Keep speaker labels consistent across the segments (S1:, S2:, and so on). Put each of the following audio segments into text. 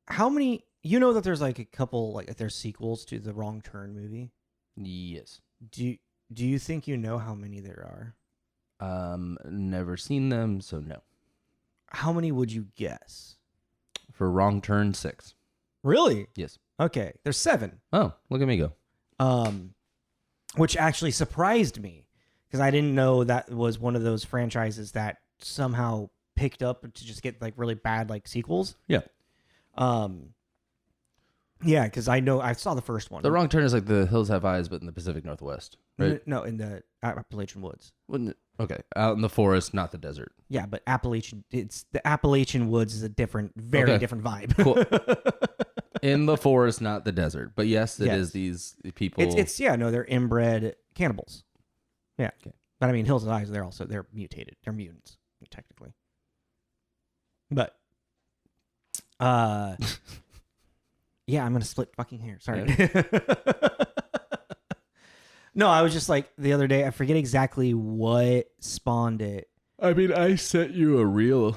S1: How many? You know that there's like a couple, like there's sequels to the Wrong Turn movie.
S2: Yes.
S1: Do you think you know how many there are?
S2: Never seen them, so no.
S1: How many would you guess?
S2: For Wrong Turn 6.
S1: Really?
S2: Yes.
S1: Okay, there's 7.
S2: Oh, look at me go.
S1: Which actually surprised me because I didn't know that was one of those franchises that somehow picked up to just get like really bad like sequels.
S2: Yeah.
S1: Yeah, because I saw the first one.
S2: The Wrong Turn is like The Hills Have Eyes, but in the Pacific Northwest, right?
S1: No, in the Appalachian Woods.
S2: Okay, out in the forest, not the desert.
S1: Yeah, but the Appalachian Woods is a very different vibe.
S2: Cool. In the forest, not the desert. But yes, it is these people.
S1: They're inbred cannibals. Yeah.
S2: Okay.
S1: But I mean, Hills of Eyes, they're mutated. They're mutants, technically. But, yeah, I'm going to split fucking hair. Sorry. Yeah. No, I was just like, the other day, I forget exactly what spawned it.
S2: I mean, I sent you a reel,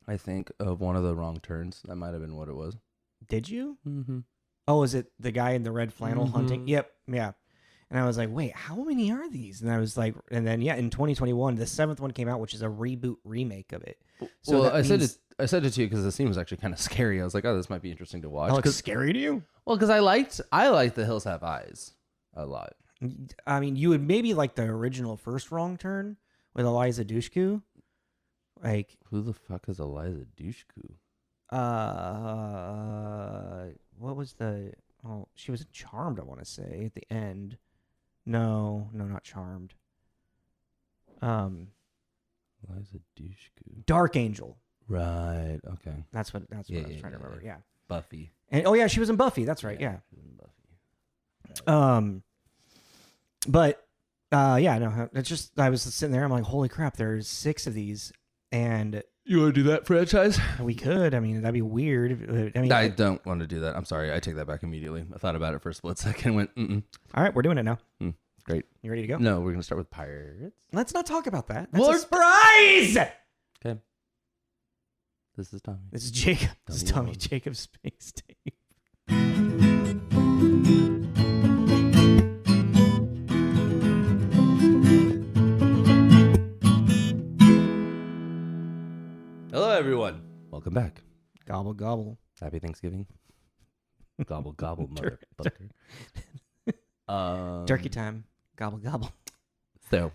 S2: I think, of one of the Wrong Turns. That might have been what it was.
S1: Did you?
S2: Mm-hmm.
S1: Oh, is it the guy in the red flannel hunting? Yep. Yeah. And I was like, wait, how many are these? And I was like, and then, yeah, in 2021, the 7th one came out, which is a reboot remake of it. So
S2: well, I said it to you because the scene was actually kind of scary. I was like, oh, this might be interesting to watch.
S1: Oh, it's scary to you?
S2: Well, because I liked The Hills Have Eyes a lot.
S1: I mean, you would maybe like the original first Wrong Turn with Eliza Dushku. Like,
S2: who the fuck is Eliza Dushku?
S1: What was the? Oh, she was Charmed, I want to say, at the end. No, not Charmed.
S2: Eliza Dushku.
S1: Dark Angel.
S2: Right. Okay.
S1: That's what I was trying to remember. Yeah.
S2: Buffy.
S1: And she was in Buffy. That's right. Yeah.
S2: She was in Buffy. Right.
S1: But no, it's just I was sitting there. I'm like, holy crap! There's 6 of these, and
S2: you want to do that franchise?
S1: We could. I mean, that'd be weird. I mean,
S2: I don't want to do that. I'm sorry. I take that back immediately. I thought about it for a split second. Went.
S1: All right, we're doing it now.
S2: Great.
S1: You ready to go?
S2: No, we're gonna start with pirates.
S1: Let's not talk about that. That's a surprise.
S2: Okay. This is Tommy.
S1: This is Jacob. This is Tommy. Jacob's Space Tape.
S2: Hello, everyone. Welcome back.
S1: Gobble, gobble.
S2: Happy Thanksgiving. Gobble, gobble, motherfucker.
S1: Turkey time. Gobble, gobble.
S2: So,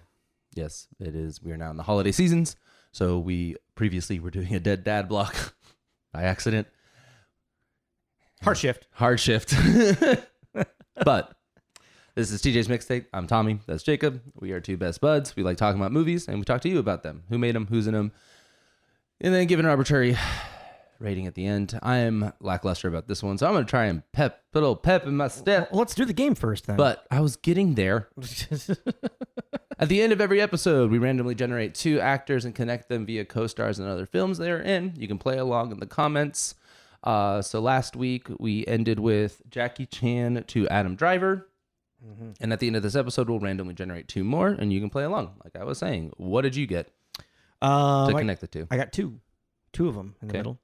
S2: yes, it is. We are now in the holiday seasons. So we previously were doing a Dead Dad block by accident.
S1: Hard shift.
S2: But this is TJ's Mixtape. I'm Tommy. That's Jacob. We are two best buds. We like talking about movies, and we talk to you about them. Who made them? Who's in them? And then give an arbitrary rating at the end. I am lackluster about this one, so I'm going to try and put a little pep in my step.
S1: Well, let's do the game first, then.
S2: But I was getting there. At the end of every episode, we randomly generate 2 actors and connect them via co-stars and other films they are in. You can play along in the comments. So last week, we ended with Jackie Chan to Adam Driver. Mm-hmm. And at the end of this episode, we'll randomly generate 2 more, and you can play along. Like I was saying, what did you get to connect the 2?
S1: I got 2. 2 of them in the middle.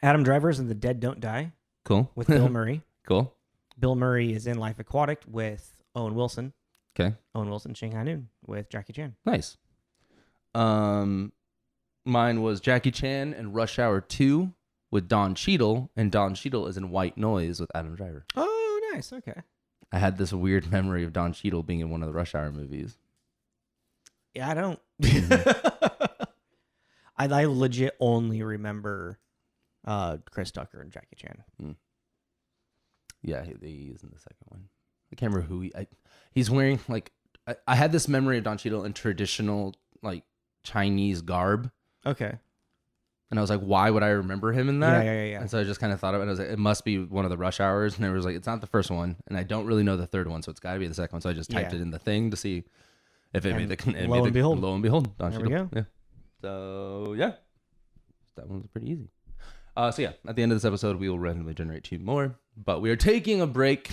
S1: Adam Driver's in The Dead Don't Die.
S2: Cool.
S1: With Bill Murray.
S2: Cool.
S1: Bill Murray is in Life Aquatic with Owen Wilson.
S2: Okay.
S1: Owen Wilson, Shanghai Noon with Jackie Chan.
S2: Nice. Mine was Jackie Chan and Rush Hour 2 with Don Cheadle, and Don Cheadle is in White Noise with Adam Driver.
S1: Oh, nice. Okay.
S2: I had this weird memory of Don Cheadle being in one of the Rush Hour movies.
S1: Yeah, I don't. I legit only remember Chris Tucker and Jackie Chan.
S2: Yeah, he's in the second one. I can't remember who he's wearing. Like, I had this memory of Don Cheadle in traditional like Chinese garb.
S1: Okay.
S2: And I was like, why would I remember him in that?
S1: Yeah.
S2: And so I just kind of thought of it. And I was like, it must be one of the Rush Hours. And it was like, it's not the first one. And I don't really know the third one. So it's got to be the second one. So I just typed it in the thing to see if it made the...
S1: Lo and behold.
S2: Lo and behold. Don
S1: there
S2: Cheadle.
S1: we go.
S2: Yeah. So, yeah. That one was pretty easy. So, yeah. At the end of this episode, we will randomly generate 2 more. But we are taking a break.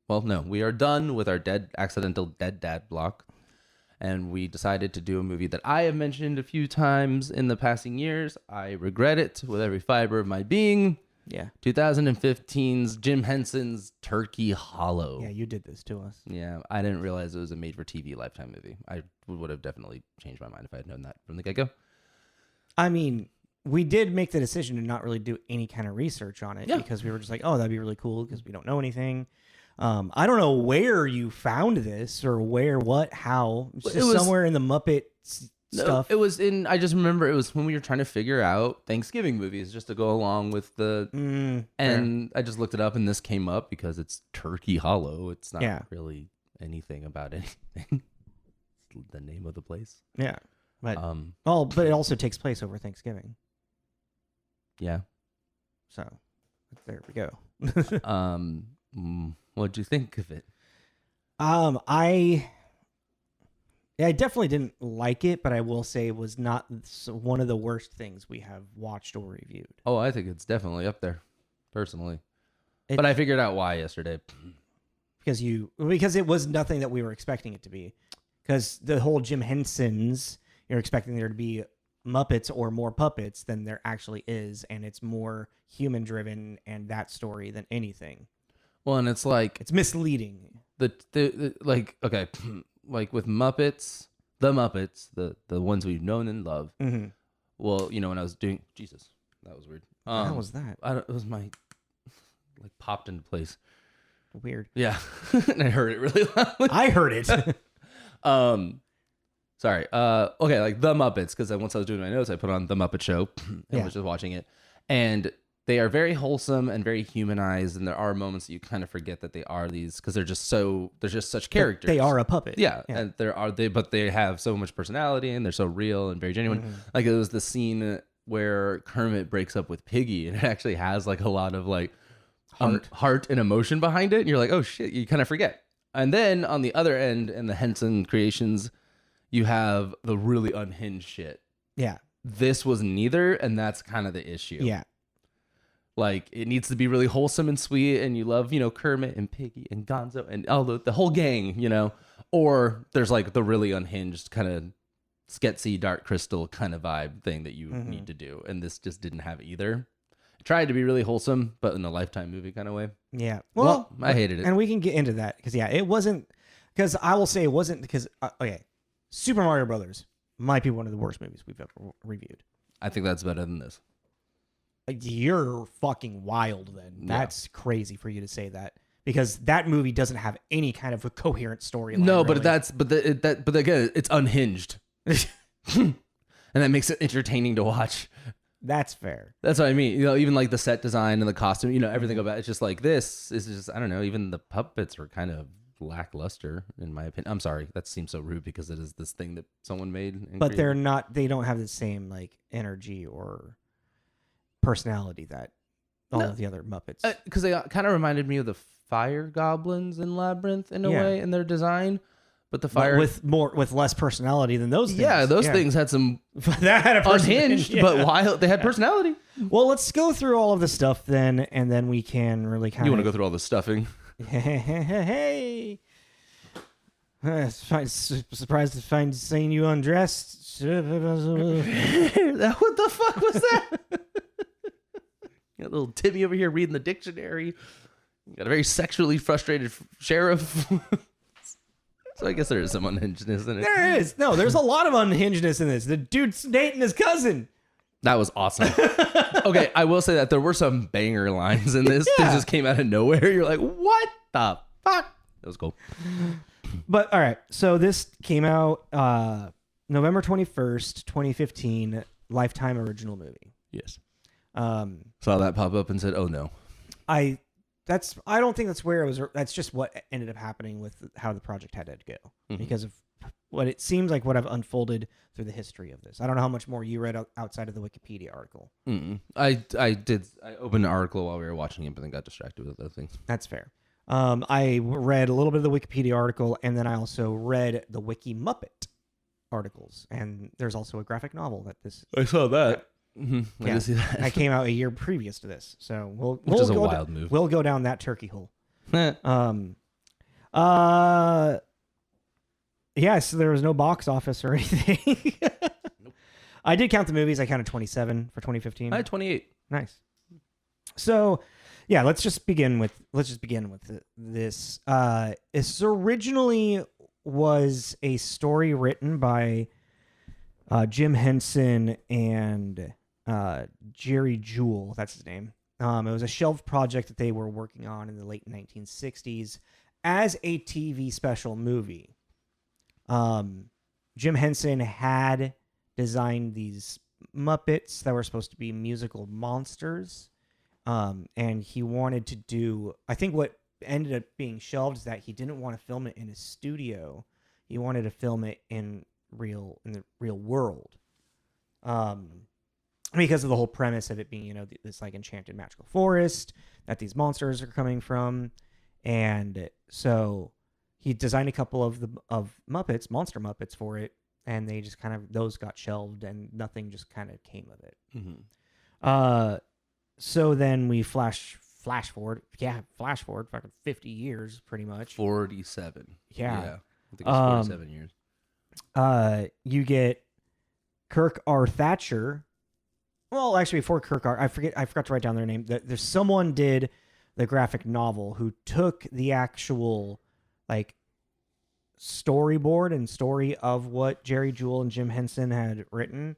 S2: Well, no. We are done with our accidental dead dad block. And we decided to do a movie that I have mentioned a few times in the passing years. I regret it with every fiber of my being.
S1: Yeah.
S2: 2015's Jim Henson's Turkey Hollow.
S1: Yeah, you did this to us.
S2: Yeah, I didn't realize it was a made-for-TV Lifetime movie. I would have definitely changed my mind if I had known that from the get-go.
S1: I mean, we did make the decision to not really do any kind of research on it because we were just like, oh, that'd be really cool because we don't know anything. I don't know where you found this or where, what, how. It's just somewhere in the Muppet stuff.
S2: It was in, I just remember it was when we were trying to figure out Thanksgiving movies just to go along with the, and I just looked it up and this came up because it's Turkey Hollow. It's not really anything about anything. It's the name of the place.
S1: Yeah. But, but it also takes place over Thanksgiving.
S2: Yeah.
S1: So there we go.
S2: What'd you think of it?
S1: I definitely didn't like it, but I will say it was not one of the worst things we have watched or reviewed.
S2: Oh, I think it's definitely up there, personally. But I figured out why yesterday.
S1: Because it was nothing that we were expecting it to be. Because the whole Jim Henson's, you're expecting there to be Muppets or more puppets than there actually is, and it's more human driven and that story than anything.
S2: Well, and it's like
S1: it's misleading.
S2: The like okay, like with Muppets, the ones we've known and love. Mm-hmm. Well, when I was doing Jesus, that was weird.
S1: How was that?
S2: It was my like popped into place.
S1: Weird.
S2: Yeah, and I heard it really loudly.
S1: I heard it.
S2: Sorry. Okay, like the Muppets, because once I was doing my notes, I put on the Muppet Show and was just watching it, and they are very wholesome and very humanized, and there are moments that you kind of forget that they are these because they're just such characters.
S1: They are a puppet.
S2: Yeah. And but they have so much personality and they're so real and very genuine. Mm-hmm. Like it was the scene where Kermit breaks up with Piggy, and it actually has like a lot of like heart and emotion behind it, and you're like, oh shit, you kind of forget. And then on the other end, in the Henson creations, you have the really unhinged shit. Yeah. This was neither, and that's kind of the issue. Yeah. Like, it needs to be really wholesome and sweet, and you love, Kermit and Piggy and Gonzo and all the whole gang, Or there's like the really unhinged kind of sketsy Dark Crystal kind of vibe thing that you need to do. And this just didn't have either. It tried to be really wholesome, but in a Lifetime movie kind of way. Yeah. Well, I hated it.
S1: And we can get into that because, it wasn't, because I will say it wasn't because, Super Mario Brothers might be one of the worst movies we've ever reviewed.
S2: I think that's better than this.
S1: You're fucking wild then. That's crazy for you to say that because that movie doesn't have any kind of a coherent storyline.
S2: No, but really. but again, it's unhinged. And that makes it entertaining to watch.
S1: That's fair.
S2: That's what I mean. Even like the set design and the costume, everything about it's just like this is just, I don't know, even the puppets were kind of lackluster in my opinion. I'm sorry, that seems so rude because it is this thing that someone made.
S1: But they don't have the same like energy or personality that all of the other Muppets.
S2: Because they kind of reminded me of the fire goblins in Labyrinth in a way in their design. But the fire
S1: with less personality than those things.
S2: Yeah, those things had some that had a unhinged, but wild. They had personality.
S1: Well, let's go through all of the stuff then, and then we can really kind of.
S2: You want to go through all the stuffing?
S1: Hey, surprised to find seeing you undressed.
S2: What the fuck was that? Got little Timmy over here reading the dictionary. Got a very sexually frustrated sheriff. So I guess there is some unhingedness in it.
S1: There is. No, there's a lot of unhingedness in this. The dude's dating his cousin.
S2: That was awesome. Okay, I will say that there were some banger lines in this that just came out of nowhere. You're like, what the fuck? That was cool.
S1: But all right, so this came out November 21st, 2015, Lifetime original movie.
S2: Yes. Saw that pop up and said, "Oh no."
S1: I don't think that's where it was. That's just what ended up happening with how the project had to go because of what it seems like what I've unfolded through the history of this. I don't know how much more you read outside of the Wikipedia article.
S2: I did. I opened an article while we were watching it, but then got distracted with other things.
S1: That's fair. I read a little bit of the Wikipedia article, and then I also read the Wiki Muppet articles, and there's also a graphic novel that this.
S2: I saw that.
S1: I did see that. I came out a year previous to this, so we'll
S2: is a wild move.
S1: We'll go down that turkey hole. So there was no box office or anything. Nope. I did count the movies. I counted 27 for 2015.
S2: I had 28.
S1: Nice. So, yeah, let's just begin with this. This originally was a story written by Jim Henson and Jerry Juhl. That's his name. It was a shelved project that they were working on in the late 1960s as a TV special movie. Jim Henson had designed these Muppets that were supposed to be musical monsters. And he wanted to do, I think what ended up being shelved is that he didn't want to film it in a studio. He wanted to film it in the real world. Because of the whole premise of it being, this like enchanted magical forest that these monsters are coming from. And so he designed a couple of Muppets, monster Muppets for it. And they just those got shelved and nothing just kind of came of it.
S2: Mm-hmm.
S1: So then we flash forward fucking 50 years pretty much.
S2: 47.
S1: Yeah.
S2: I think it's 47 years.
S1: You get Kirk R. Thatcher. Well, actually before Kirk R. I forgot to write down their name. There's someone did the graphic novel who took the actual like storyboard and story of what Jerry Juhl and Jim Henson had written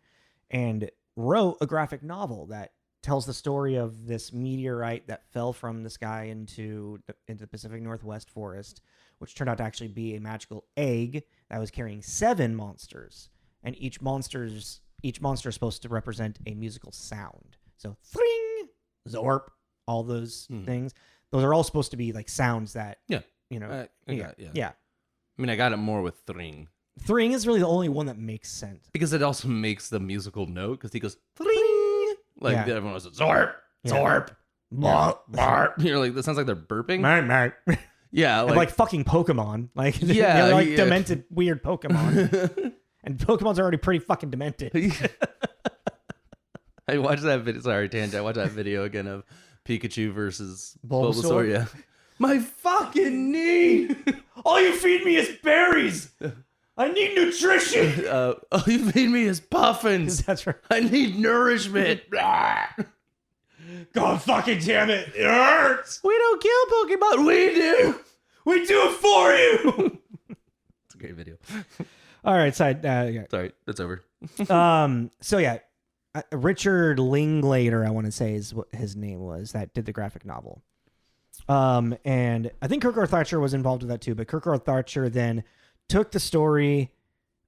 S1: and wrote a graphic novel that tells the story of this meteorite that fell from the sky into the Pacific Northwest forest, which turned out to actually be a magical egg that was carrying 7 monsters, and each monster is supposed to represent a musical sound. So, thring, zorp, all those things. Those are all supposed to be like sounds that
S2: yeah.
S1: Yeah.
S2: I mean, I got it more with thring.
S1: Thring is really the only one that makes sense
S2: Because it also makes the musical note, because he goes, thring! Like, everyone was, zorp! Zorp! Barp! You're like, that sounds like they're burping. Yeah.
S1: Like fucking Pokemon. Like,
S2: yeah,
S1: they're like demented, weird Pokemon. And Pokemon's already pretty fucking demented.
S2: I watched that video. Sorry, tangent. I watched that video again of Pikachu versus
S1: Bulbasaur.
S2: Bulbasaur. Yeah. My fucking knee!
S1: All you feed me is berries. I need nutrition.
S2: All you feed me is puffins.
S1: That's right.
S2: I need nourishment.
S1: God fucking damn it. It hurts.
S2: We don't kill Pokemon. We do.
S1: We do it for you.
S2: It's a great video.
S1: All right, yeah.
S2: Sorry, that's over.
S1: So yeah, Richard Linklater, I want to say is what his name was, that did the graphic novel. And I think Kirk R. Thatcher was involved with that too, but Kirk R. Thatcher then took the story,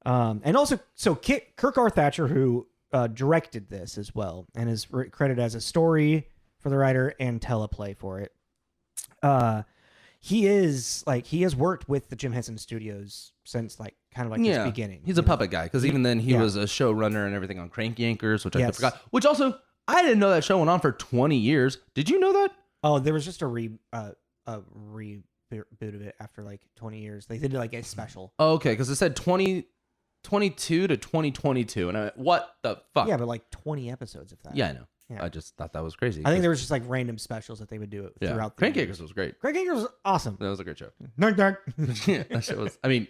S1: and also, so Kirk R. Thatcher, who directed this as well, and is credited as a story for the writer and teleplay for it. He has worked with the Jim Henson Studios since the beginning.
S2: He's a puppet guy, because even then he was a showrunner and everything on Crank Yankers, which I forgot. Which also, I didn't know that show went on for 20 years. Did you know that?
S1: Oh, there was just a reboot of it after like 20 years. They did like a special.
S2: Oh, okay, because it said 2022 to 2022, and I went, what the fuck?
S1: Yeah, but like 20 episodes of that.
S2: Yeah, I know.
S1: Yeah.
S2: I just thought that was crazy.
S1: I think there was just like random specials that they would do throughout the
S2: Crank
S1: years.
S2: Yankers was great.
S1: Crank Yankers was awesome.
S2: That was a great show.
S1: Nark.
S2: Yeah, that show was. I mean,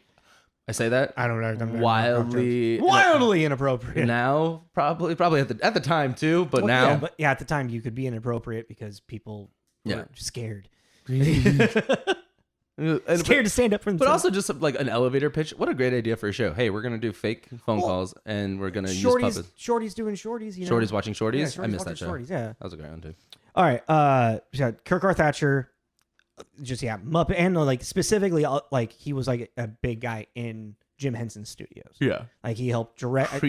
S2: I say that.
S1: I don't know.
S2: Wildly
S1: inappropriate.
S2: Now, probably at the time too, but now.
S1: Yeah, at the time you could be inappropriate because people were scared. Scared to stand up for themselves.
S2: But also just like an elevator pitch. What a great idea for a show. Hey, we're going to do fake phone calls and we're going to use puppets.
S1: Shorties doing shorties,
S2: Shorties watching shorties?
S1: Yeah,
S2: I missed that show.
S1: Shorties, yeah.
S2: That was a great one too.
S1: All right. Kirk R. Thatcher, Muppet, and like specifically, like he was like a big guy in Jim Henson's studios.
S2: Yeah.
S1: Like he helped direct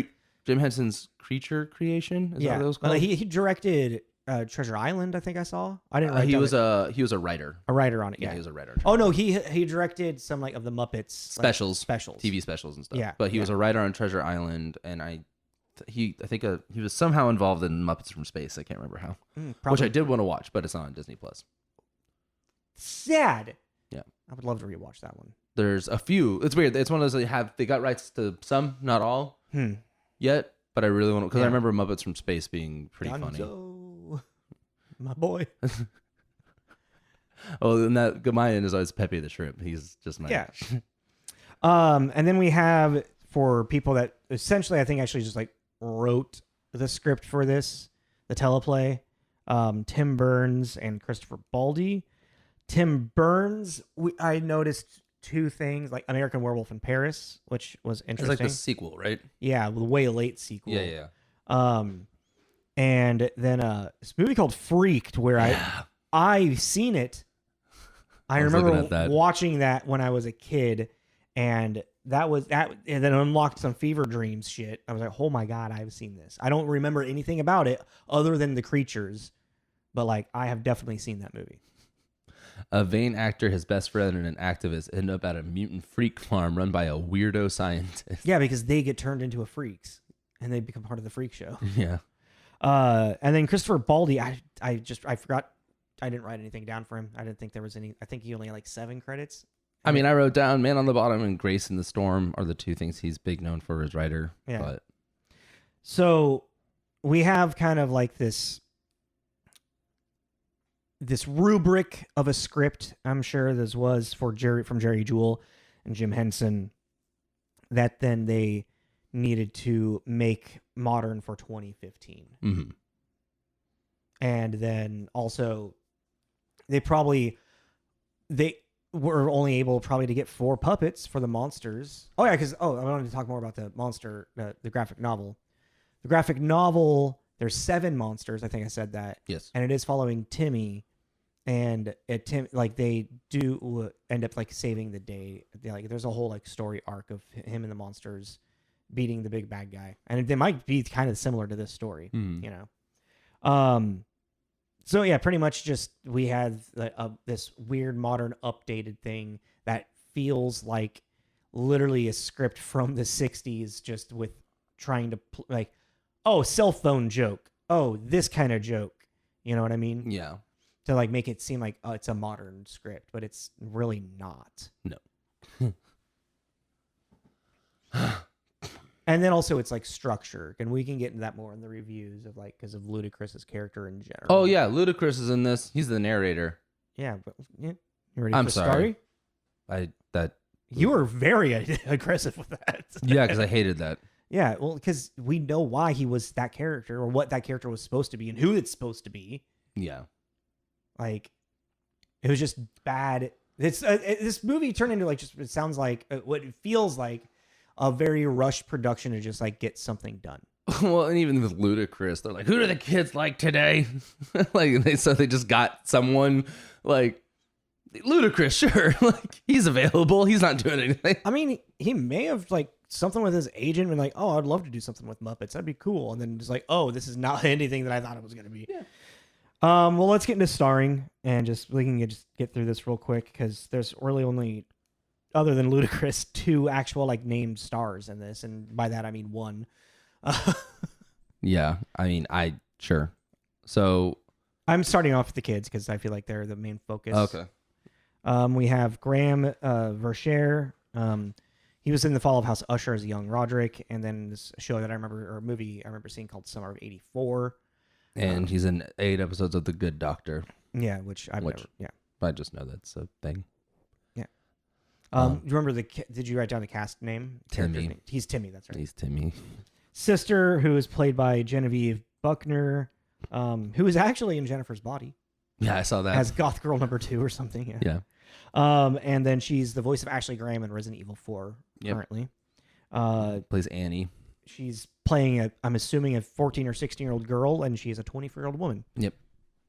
S2: Jim Henson's creature creation. Is that what it was called?
S1: He directed Treasure Island. I think I saw. I didn't.
S2: He was a writer.
S1: A writer on it.
S2: Yeah, he was a writer.
S1: Oh no, he directed some like of the Muppets
S2: specials, TV specials and stuff. Yeah, but he was a writer on Treasure Island, and I think he was somehow involved in Muppets from Space. I can't remember how. Which I did want to watch, but it's not on Disney Plus.
S1: Sad.
S2: Yeah,
S1: I would love to rewatch that one.
S2: There's a few. It's weird. It's one of those they got rights to some, not all, yet. But I really want to, because I remember Muppets from Space being pretty funny.
S1: My boy.
S2: Oh, and that my end is always Pepe the Shrimp. He's just my
S1: and then we have, for people that essentially I think actually just like wrote the script for this, the teleplay, Tim Burns and Christopher Baldi. Tim Burns, I noticed two things, like American Werewolf in Paris, which was interesting.
S2: It's like the sequel, right?
S1: Yeah, the way late sequel.
S2: Yeah.
S1: And then this movie called Freaked, where I've seen it. I remember watching that when I was a kid, and and then unlocked some fever dreams shit. I was like, oh my God, I've seen this. I don't remember anything about it other than the creatures, but like I have definitely seen that movie.
S2: A vain actor, his best friend, and an activist end up at a mutant freak farm run by a weirdo scientist.
S1: Yeah, because they get turned into freaks, and they become part of the freak show.
S2: Yeah.
S1: And then Christopher Baldi, I forgot. I didn't write anything down for him. I didn't think there was any. I think he only had like 7 credits.
S2: I mean, I wrote down Man on the Bottom and Grace in the Storm are the two things he's big known for as writer.
S1: Yeah.
S2: But.
S1: So we have kind of like this rubric of a script. I'm sure this was from Jerry Juhl and Jim Henson, that then they needed to make modern for 2015.
S2: Mm-hmm.
S1: And then also they were only able probably to get 4 puppets for the monsters. Oh yeah, because I wanted to talk more about the monster, the graphic novel. The graphic novel, there's 7 monsters. I think I said that.
S2: Yes.
S1: And it is following Timmy, and they do end up like saving the day. Like there's a whole like story arc of him and the monsters beating the big bad guy, and they might be kind of similar to this story, you know. So yeah, pretty much just we had this weird modern updated thing that feels like literally a script from the 60s, just with trying to cell phone joke. Oh, this kind of joke. You know what I mean?
S2: Yeah.
S1: To like make it seem like it's a modern script, but it's really not.
S2: No.
S1: And then also it's like structure, and we can get into that more in the reviews of like because of Ludacris's character in general.
S2: Oh yeah, Ludacris is in this. He's the narrator.
S1: Yeah, but you ready
S2: I'm
S1: for the
S2: sorry.
S1: story? You were very aggressive with that.
S2: Yeah, because I hated that.
S1: Yeah, well, because we know why he was that character, or what that character was supposed to be, and who it's supposed to be.
S2: Yeah,
S1: like it was just bad. This movie turned into like it sounds like what it feels like. A very rushed production to just like get something done.
S2: Well, and even with Ludacris, they're like, "Who do the kids like today?" Like they just got someone like Ludacris, sure, like he's available. He's not doing anything.
S1: I mean, he may have like something with his agent and like, "Oh, I'd love to do something with Muppets. That'd be cool." And then just like, "Oh, this is not anything that I thought it was gonna be."
S2: Yeah.
S1: Well, let's get into starring and we can just get through this real quick because there's really only, other than Ludacris, 2 actual like named stars in this, and by that I mean 1.
S2: Yeah, I mean, sure. So
S1: I'm starting off with the kids because I feel like they're the main focus.
S2: Okay.
S1: We have Graham Verchere. He was in The Fall of House Usher as a young Roderick, and then this show that movie I remember seeing called Summer of '84.
S2: And he's in 8 episodes of The Good Doctor.
S1: Yeah, which never. Yeah,
S2: I just know that's a thing.
S1: You remember did you write down the cast name?
S2: Timmy.
S1: Name? He's Timmy, that's right.
S2: He's Timmy.
S1: Sister, who is played by Genevieve Buechner, who is actually in Jennifer's Body.
S2: Yeah, I saw that.
S1: As Goth Girl number 2 or something.
S2: Yeah.
S1: And then she's the voice of Ashley Graham in Resident Evil 4 currently.
S2: Plays Annie.
S1: She's playing I'm assuming a 14 or 16-year-old girl, and she's a 24-year-old woman.
S2: Yep.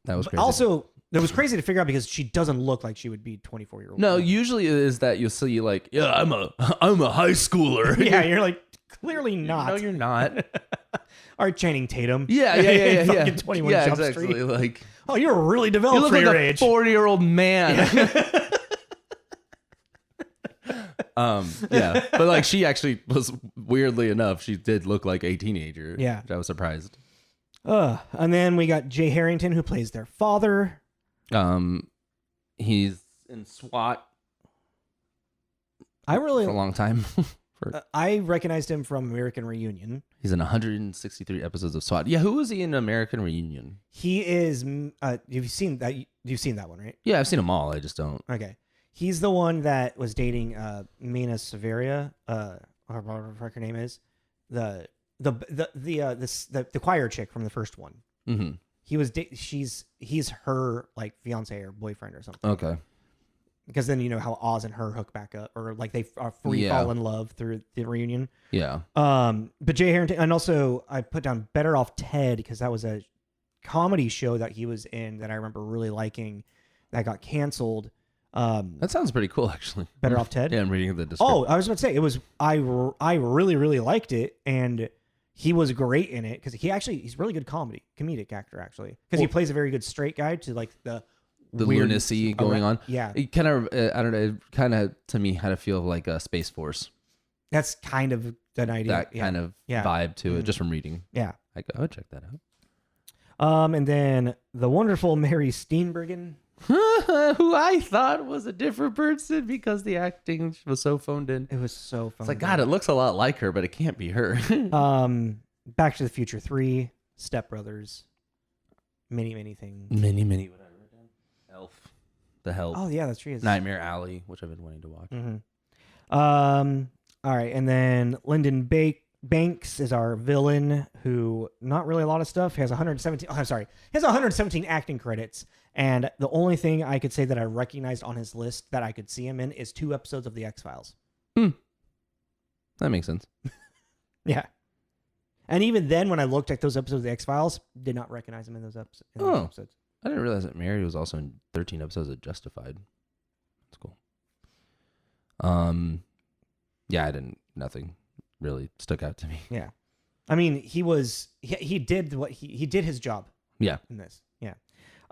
S2: That was crazy.
S1: Also, that was crazy to figure out because she doesn't look like she would be 24-year-old.
S2: No, usually it is that you'll see like, yeah, I'm a high schooler.
S1: Yeah, you're like, clearly not.
S2: No, you're not.
S1: All right, Channing Tatum.
S2: Yeah.
S1: Fucking 21 Jump
S2: exactly.
S1: Street.
S2: Like,
S1: oh, you're really developed for
S2: like
S1: your
S2: a
S1: age.
S2: 40-year-old man. Yeah, but like she actually was, weirdly enough, she did look like a teenager.
S1: Yeah,
S2: I was surprised.
S1: And then we got Jay Harrington, who plays their father.
S2: He's in SWAT.
S1: For
S2: a long time.
S1: I recognized him from American Reunion.
S2: He's in 163 episodes of SWAT. Yeah, who was he in American Reunion?
S1: He is. You've seen that? You've seen that one, right?
S2: Yeah, I've seen them all. I just don't.
S1: Okay, he's the one that was dating Mina Severia. Whatever her name is, the choir chick from the first one.
S2: Mm-hmm.
S1: he's her like fiance or boyfriend or something.
S2: Okay.
S1: Because then you know how Oz and her hook back up, or like they fall in love through the reunion.
S2: Yeah.
S1: But Jay Harrington, and also I put down Better Off Ted because that was a comedy show that he was in that I remember really liking that got canceled.
S2: That sounds pretty cool, actually.
S1: Better Off Ted.
S2: Yeah, I'm reading the description.
S1: Oh, I was about to say it was. I really really liked it, and he was great in it because he's a really good comedic actor actually because he plays a very good straight guy to like the
S2: lunacy going on.
S1: Yeah,
S2: it kind of I don't know. It kind of to me had a feel of like a Space Force.
S1: That's kind of an idea.
S2: That kind of vibe to it, just from reading.
S1: Yeah,
S2: I would check that out.
S1: And then the wonderful Mary Steenburgen,
S2: who I thought was a different person because the acting was so phoned in.
S1: It was so phoned
S2: It's like, God, it looks a lot like her, but it can't be her.
S1: Back to the Future 3, Step Brothers, many things.
S2: Many, what I wrote down. Elf, The Help.
S1: Oh yeah, that's true.
S2: Nightmare Alley, which I've been wanting to watch.
S1: Mm-hmm. All right, and then Lyndon Banks is our villain, who not really a lot of stuff. He has 117. Oh, I'm sorry, he has 117 acting credits, and the only thing I could say that I recognized on his list that I could see him in is 2 episodes of The X-Files.
S2: That makes sense.
S1: Yeah, and even then, when I looked at those episodes of The X-Files, did not recognize him in those episodes.
S2: I didn't realize that Mary was also in 13 episodes of Justified. That's cool. Yeah, nothing really stuck out to me.
S1: Yeah. I mean, he did he did his job.
S2: Yeah.
S1: In this. Yeah.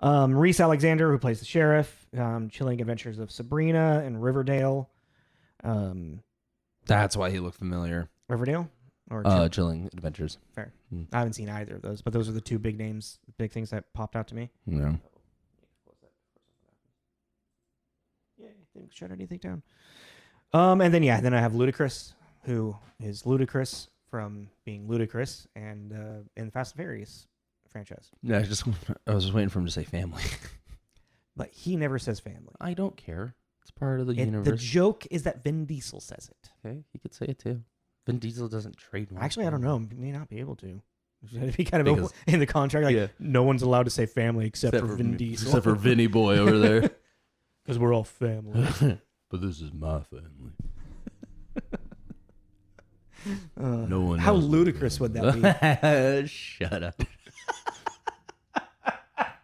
S1: Reese Alexander, who plays the sheriff, Chilling Adventures of Sabrina and Riverdale.
S2: That's why he looked familiar.
S1: Riverdale? Or
S2: Chilling Adventures.
S1: Fair. I haven't seen either of those, but those are the 2 big names, big things that popped out to me.
S2: Yeah.
S1: Yeah, didn't shut anything down. And then I have Ludacris, who is Ludacris from being Ludacris and in the Fast and Furious franchise.
S2: Yeah, I was just waiting for him to say family.
S1: But he never says family.
S2: I don't care. It's part of the universe.
S1: The joke is that Vin Diesel says it.
S2: Okay, he could say it too. Vin Diesel doesn't trademark.
S1: Actually, I don't know. He may not be able to. It'd be kind of in the contract. Like, no one's allowed to say family except for Vin Diesel.
S2: Except for Vinny Boy over there.
S1: Because we're all family.
S2: But this is my family. No one.
S1: How ludicrous would that
S2: be? Shut up.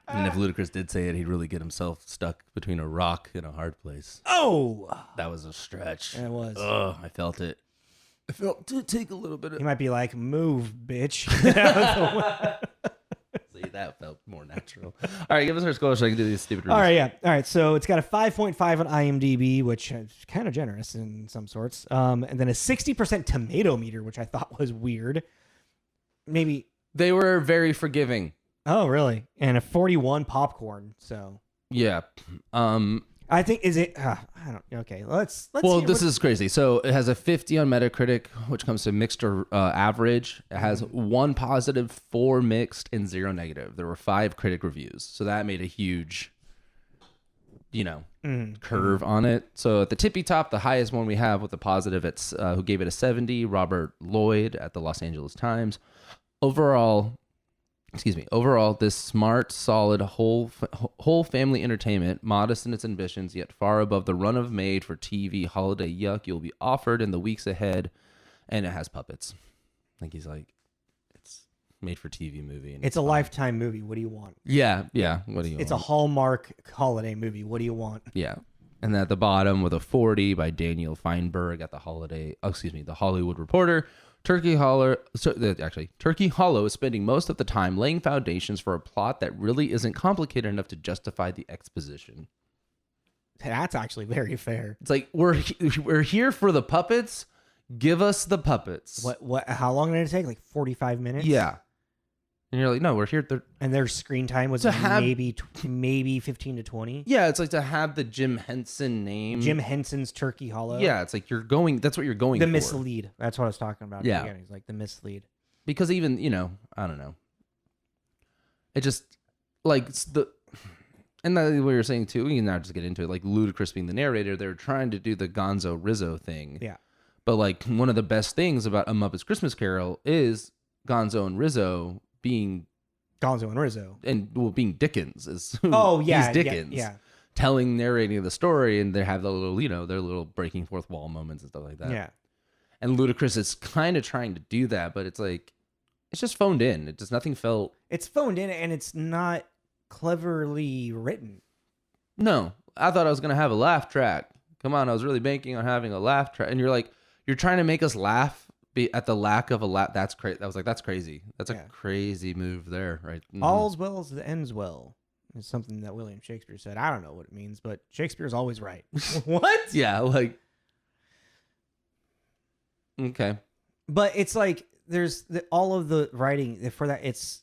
S2: And if Ludacris did say it, he'd really get himself stuck between a rock and a hard place.
S1: Oh!
S2: That was a stretch.
S1: It was.
S2: Oh, I felt it. I felt to take a little bit of...
S1: He might be like, move, bitch.
S2: See, that felt more natural. All right, give us our score so I can do these stupid reviews.
S1: All right, yeah. All right, so it's got a 5.5 on IMDb, which is kind of generous in some sorts. And then a 60% tomato meter, which I thought was weird. Maybe...
S2: They were very forgiving.
S1: Oh, really? And a 41 popcorn, so...
S2: Yeah.
S1: I think, is it... I don't... Okay, let's
S2: well, this is crazy. So it has a 50 on Metacritic, which comes to mixed or average. It has 1 positive, 4 mixed, and 0 negative. There were 5 critic reviews. So that made a huge, curve on it. So at the tippy top, the highest one we have with the positive, it's who gave it a 70, Robert Lloyd at the Los Angeles Times. Overall, this smart, solid, whole family entertainment, modest in its ambitions, yet far above the run of made-for-TV holiday yuck you'll be offered in the weeks ahead, and it has puppets. I think he's like, it's made-for-TV movie. And
S1: it's a Lifetime movie. What do you want?
S2: Yeah. What do you want?
S1: It's a Hallmark holiday movie. What do you want?
S2: Yeah. And at the bottom with a 40 by Daniel Feinberg at the Hollywood Reporter. Turkey Hollow is spending most of the time laying foundations for a plot that really isn't complicated enough to justify the exposition.
S1: That's actually very fair.
S2: It's like, we're here for the puppets. Give us the puppets.
S1: What? How long did it take? Like 45 minutes?
S2: Yeah. And you're like, no, we're here.
S1: And their screen time was maybe 15 to 20.
S2: Yeah, it's like to have the Jim Henson name.
S1: Jim Henson's Turkey Hollow.
S2: Yeah, it's like that's what you're going
S1: for.
S2: The
S1: mislead. That's what I was talking about.
S2: Yeah.
S1: At the beginning. It's like the mislead.
S2: Because even, I don't know. It just, like, and that we were saying too, we can now just get into it, like Ludacris being the narrator, they're trying to do the Gonzo Rizzo thing.
S1: Yeah.
S2: But like, one of the best things about A Muppet's Christmas Carol is Gonzo and Rizzo being
S1: Gonzo and Rizzo.
S2: And being Dickens is
S1: he's
S2: Dickens.
S1: Yeah.
S2: Narrating the story, and they have the little, their little breaking fourth wall moments and stuff like that.
S1: Yeah.
S2: And Ludacris is kind of trying to do that, but it's like, it's just phoned in. It just nothing felt.
S1: It's phoned in, and it's not cleverly written.
S2: No, I thought I was gonna have a laugh track. Come on, I was really banking on having a laugh track, and you're trying to make us laugh at the lack of a laugh. That's crazy. I was like, that's crazy. That's a crazy move there, right? Mm-hmm.
S1: All's well as the ends well is something that William Shakespeare said. I don't know what it means, but Shakespeare's always right. What?
S2: Yeah, like. Okay.
S1: But it's like there's all of the writing for that. It's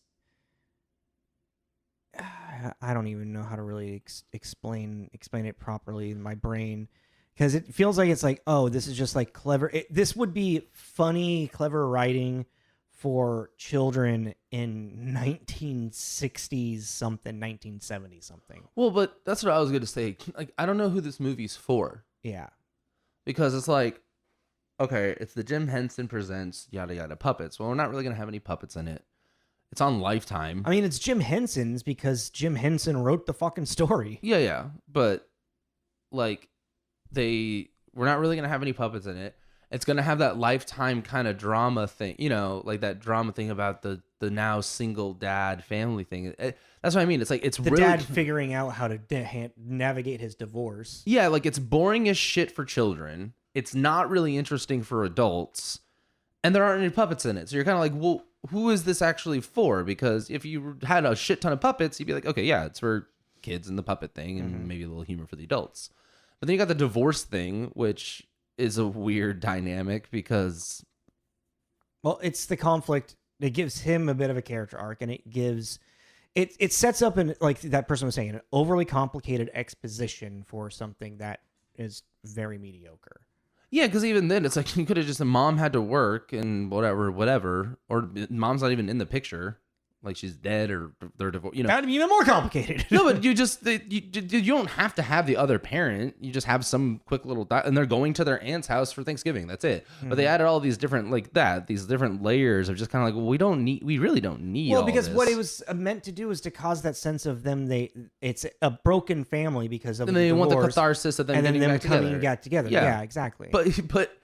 S1: I don't even know how to really explain it properly in my brain, because it feels like it's like, oh, this is just like clever. This would be funny, clever writing for children in 1960s something, 1970 something.
S2: Well, but that's what I was going to say. Like, I don't know who this movie's for.
S1: Yeah.
S2: Because it's like, okay, it's the Jim Henson Presents yada yada puppets. Well, we're not really going to have any puppets in it. It's on Lifetime.
S1: I mean, it's Jim Henson's because Jim Henson wrote the fucking story.
S2: Yeah. But, like, we're not really going to have any puppets in it. It's going to have that Lifetime kind of drama thing, like that drama thing about the now single dad family thing. That's what I mean. It's like, it's
S1: the
S2: really...
S1: dad figuring out how to navigate his divorce.
S2: Yeah, like, it's boring as shit for children. It's not really interesting for adults. And there aren't any puppets in it. So you're kind of like, well, who is this actually for? Because if you had a shit ton of puppets, you'd be like, okay, yeah, it's for kids and the puppet thing and maybe a little humor for the adults. But then you got the divorce thing, which is a weird dynamic because...
S1: Well, it's the conflict. It gives him a bit of a character arc, and it sets up, in, like that person was saying, an overly complicated exposition for something that is very mediocre.
S2: Yeah, because even then, it's like you could have just... Mom had to work and whatever. Or mom's not even in the picture. Like she's dead or they're divorced.
S1: That'd be even more complicated.
S2: No, but you don't have to have the other parent. You just have some quick little... and they're going to their aunt's house for Thanksgiving. That's it. But they added all these different... these different layers of just kind of like, well, we really don't need all
S1: because
S2: this.
S1: what it was meant to do was to cause that sense of them... It's a broken family because of
S2: and they
S1: divorce,
S2: want the catharsis of them
S1: and then
S2: getting
S1: them
S2: back
S1: coming
S2: together.
S1: back together. Yeah, exactly.
S2: But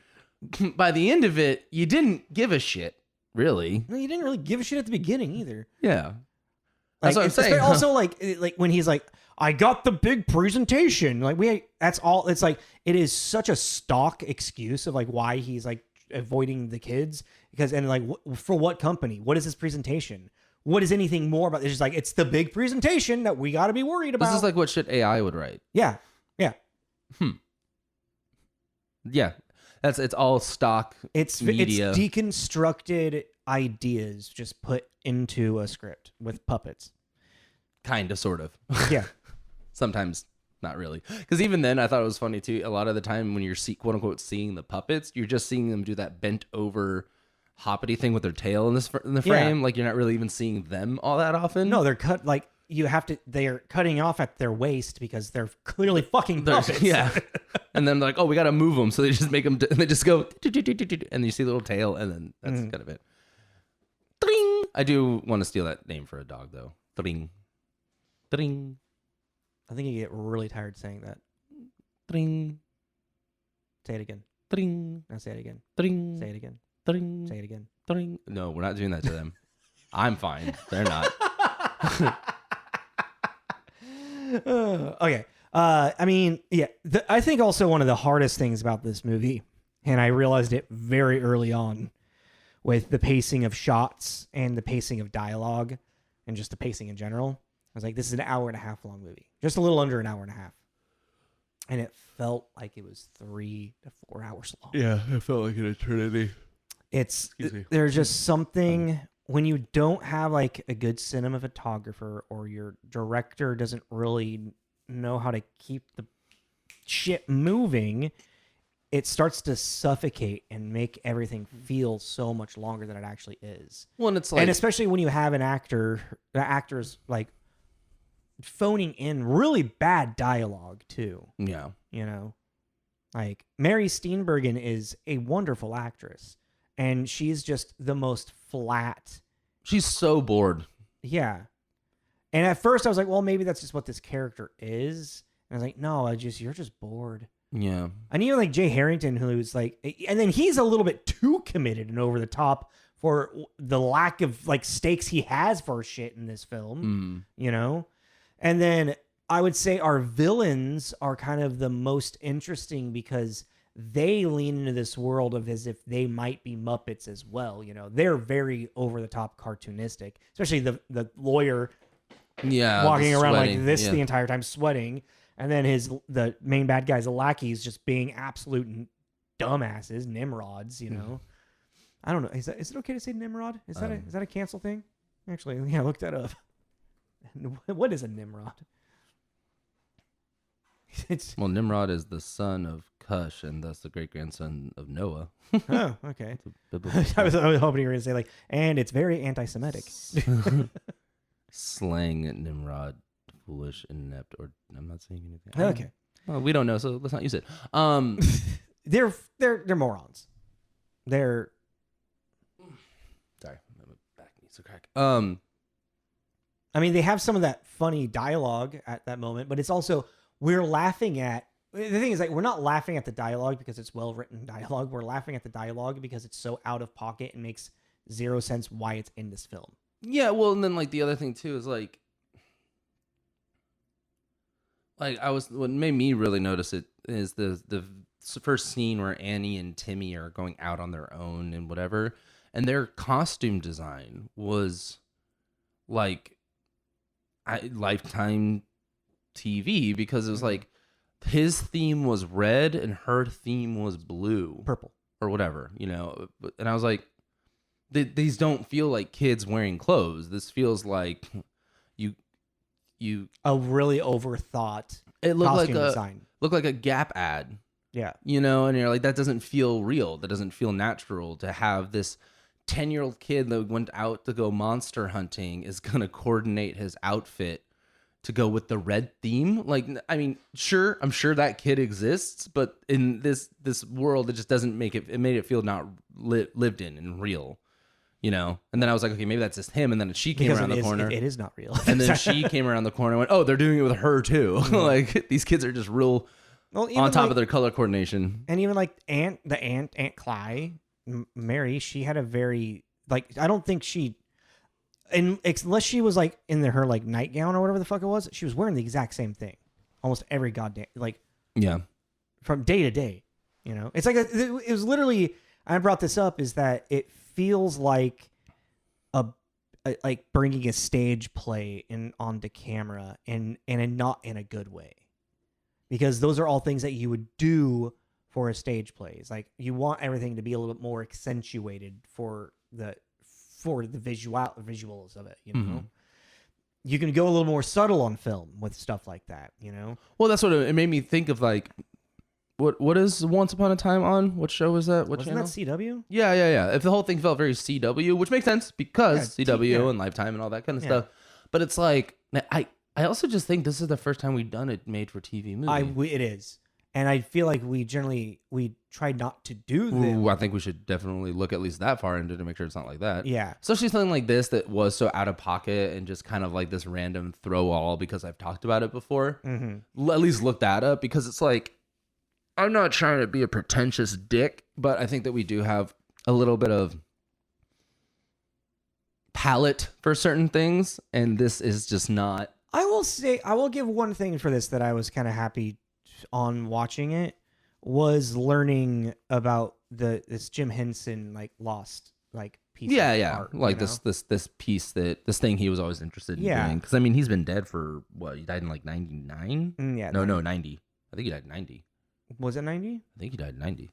S2: by the end of it, you didn't give a shit, really.
S1: No, you didn't really give a shit at the beginning either.
S2: Yeah.
S1: Like,
S2: That's what I'm saying.
S1: Also, like when he's like, I got the big presentation. That's all. It's like, it is such a stock excuse of like why he's like avoiding the kids for what company? What is this presentation? What is anything more about? It's just like, it's the big presentation that we got to be worried about.
S2: This is like what shit AI would write.
S1: Yeah.
S2: Yeah. It's all stock media.
S1: It's deconstructed ideas just put into a script with puppets.
S2: Kind of, sort of.
S1: Yeah.
S2: Sometimes not really. Because even then, I thought it was funny too. A lot of the time when you're quote unquote seeing the puppets, you're just seeing them do that bent over hoppity thing with their tail in the frame. Like you're not really even seeing them all that often.
S1: No, they're cut like they're cutting off at their waist because they're clearly fucking puppets.
S2: Yeah. And then they're like, oh, we got to move them. So they just make them, and they just go, and you see the little tail, and then that's kind of it. Ding! I do want to steal that name for a dog, though. Ding. Ding.
S1: I think you get really tired saying that.
S2: Ding.
S1: Say it again.
S2: Ding.
S1: Now say it again.
S2: Ding.
S1: Say it again.
S2: Ding.
S1: Say it again.
S2: Ding. No, we're not doing that to them. I'm fine. They're not.
S1: Okay. I mean, yeah. I think also one of the hardest things about this movie, and I realized it very early on, with the pacing of shots and the pacing of dialogue and just the pacing in general. I was like, this is an 1.5 hour long movie. Just a little under an 1.5 hour. And it felt like it was 3 to 4 hours long.
S2: Yeah, it felt like an eternity.
S1: There's just something when you don't have like a good cinematographer or your director doesn't really know how to keep the shit moving, it starts to suffocate and make everything feel so much longer than it actually is.
S2: Well, and it's like,
S1: and especially when you have the actors like phoning in really bad dialogue too.
S2: Yeah.
S1: Like Mary Steenburgen is a wonderful actress and she's just the most flat.
S2: She's so bored.
S1: Yeah. And at first I was like, well, maybe that's just what this character is. And I was like, no, you're just bored.
S2: Yeah.
S1: And even like Jay Harrington, who's like, and then he's a little bit too committed and over the top for the lack of like stakes he has for shit in this film, you know? And then I would say our villains are kind of the most interesting because they lean into this world of as if they might be Muppets as well. You know, they're very over the top cartoonistic, especially the lawyer walking around like this the entire time sweating. And then the main bad guy's lackeys just being absolute dumbasses, Nimrods, you know. I don't know. Is it okay to say Nimrod? Is that a cancel thing? Actually, yeah, look that up. What is a Nimrod?
S2: Well, Nimrod is the son of Cush, and thus the great grandson of Noah.
S1: Oh, okay. I was hoping you were going to say like, and it's very anti-Semitic.
S2: Slang Nimrod, foolish, inept, or I'm not saying anything.
S1: Okay.
S2: Well, we don't know, so let's not use it.
S1: They're morons. They're.
S2: Sorry, my back needs to crack.
S1: I mean, they have some of that funny dialogue at that moment, but it's also we're laughing at. The thing is, like, we're not laughing at the dialogue because it's well written dialogue. We're laughing at the dialogue because it's so out of pocket and makes zero sense why it's in this film.
S2: Yeah, well, and then like the other thing too is like what made me really notice it is the first scene where Annie and Timmy are going out on their own and whatever, and their costume design was like Lifetime TV because it was like his theme was red and her theme was blue,
S1: purple,
S2: or whatever, you know. And I was like, these don't feel like kids wearing clothes. This feels like you
S1: a really overthought.
S2: It looked like
S1: design.
S2: Looked like a Gap ad.
S1: Yeah,
S2: you know, and you're like, that doesn't feel real. That doesn't feel natural to have this 10-year-old kid that went out to go monster hunting is gonna coordinate his outfit to go with the red theme. Like, I mean, sure, I'm sure that kid exists, but in this world, it just doesn't make it. It made it feel not lived in and real. You know, and then I was like, okay, maybe that's just him. And then she came around the corner.
S1: It is not real.
S2: And then she came around the corner and went, oh, they're doing it with her too. Like, these kids are just real on top of their color coordination.
S1: And even like Aunt Cly, Mary, she had a very, like, I don't think she, unless she was like in her like nightgown or whatever the fuck it was, she was wearing the exact same thing. Almost every goddamn, like,
S2: yeah,
S1: from day to day. You know, it's like, it was literally, I brought this up, is that it feels like like bringing a stage play onto camera and not in a good way, because those are all things that you would do for a stage play. It's like you want everything to be a little bit more accentuated for the visuals of it. You know, you can go a little more subtle on film with stuff like that. You know,
S2: well, that's what it made me think of. Like, What is Once Upon a Time on? What show was that? What
S1: Wasn't
S2: channel?
S1: that CW?
S2: Yeah. If the whole thing felt very CW, which makes sense because CW and Lifetime and all that kind of stuff. But it's like, I also just think this is the first time we've done a made-for-TV movie.
S1: It is. And I feel like we try not to do this.
S2: Ooh, I think we should definitely look at least that far into it to make sure it's not like that.
S1: Yeah.
S2: Especially something like this that was so out of pocket and just kind of like this random throw all because I've talked about it before. Mm-hmm. At least look that up, because it's like, I'm not trying to be a pretentious dick, but I think that we do have a little bit of palate for certain things, and this is just not.
S1: I will give one thing for this that I was kind of happy on watching it, was learning about this Jim Henson like lost like piece.
S2: Yeah.
S1: Art,
S2: like this piece this thing he was always interested in doing. Because I mean, he's been dead for what? He died in like 99.
S1: Yeah.
S2: No, 90. I think he died in 90.
S1: Was it 90?
S2: I think he died in 90.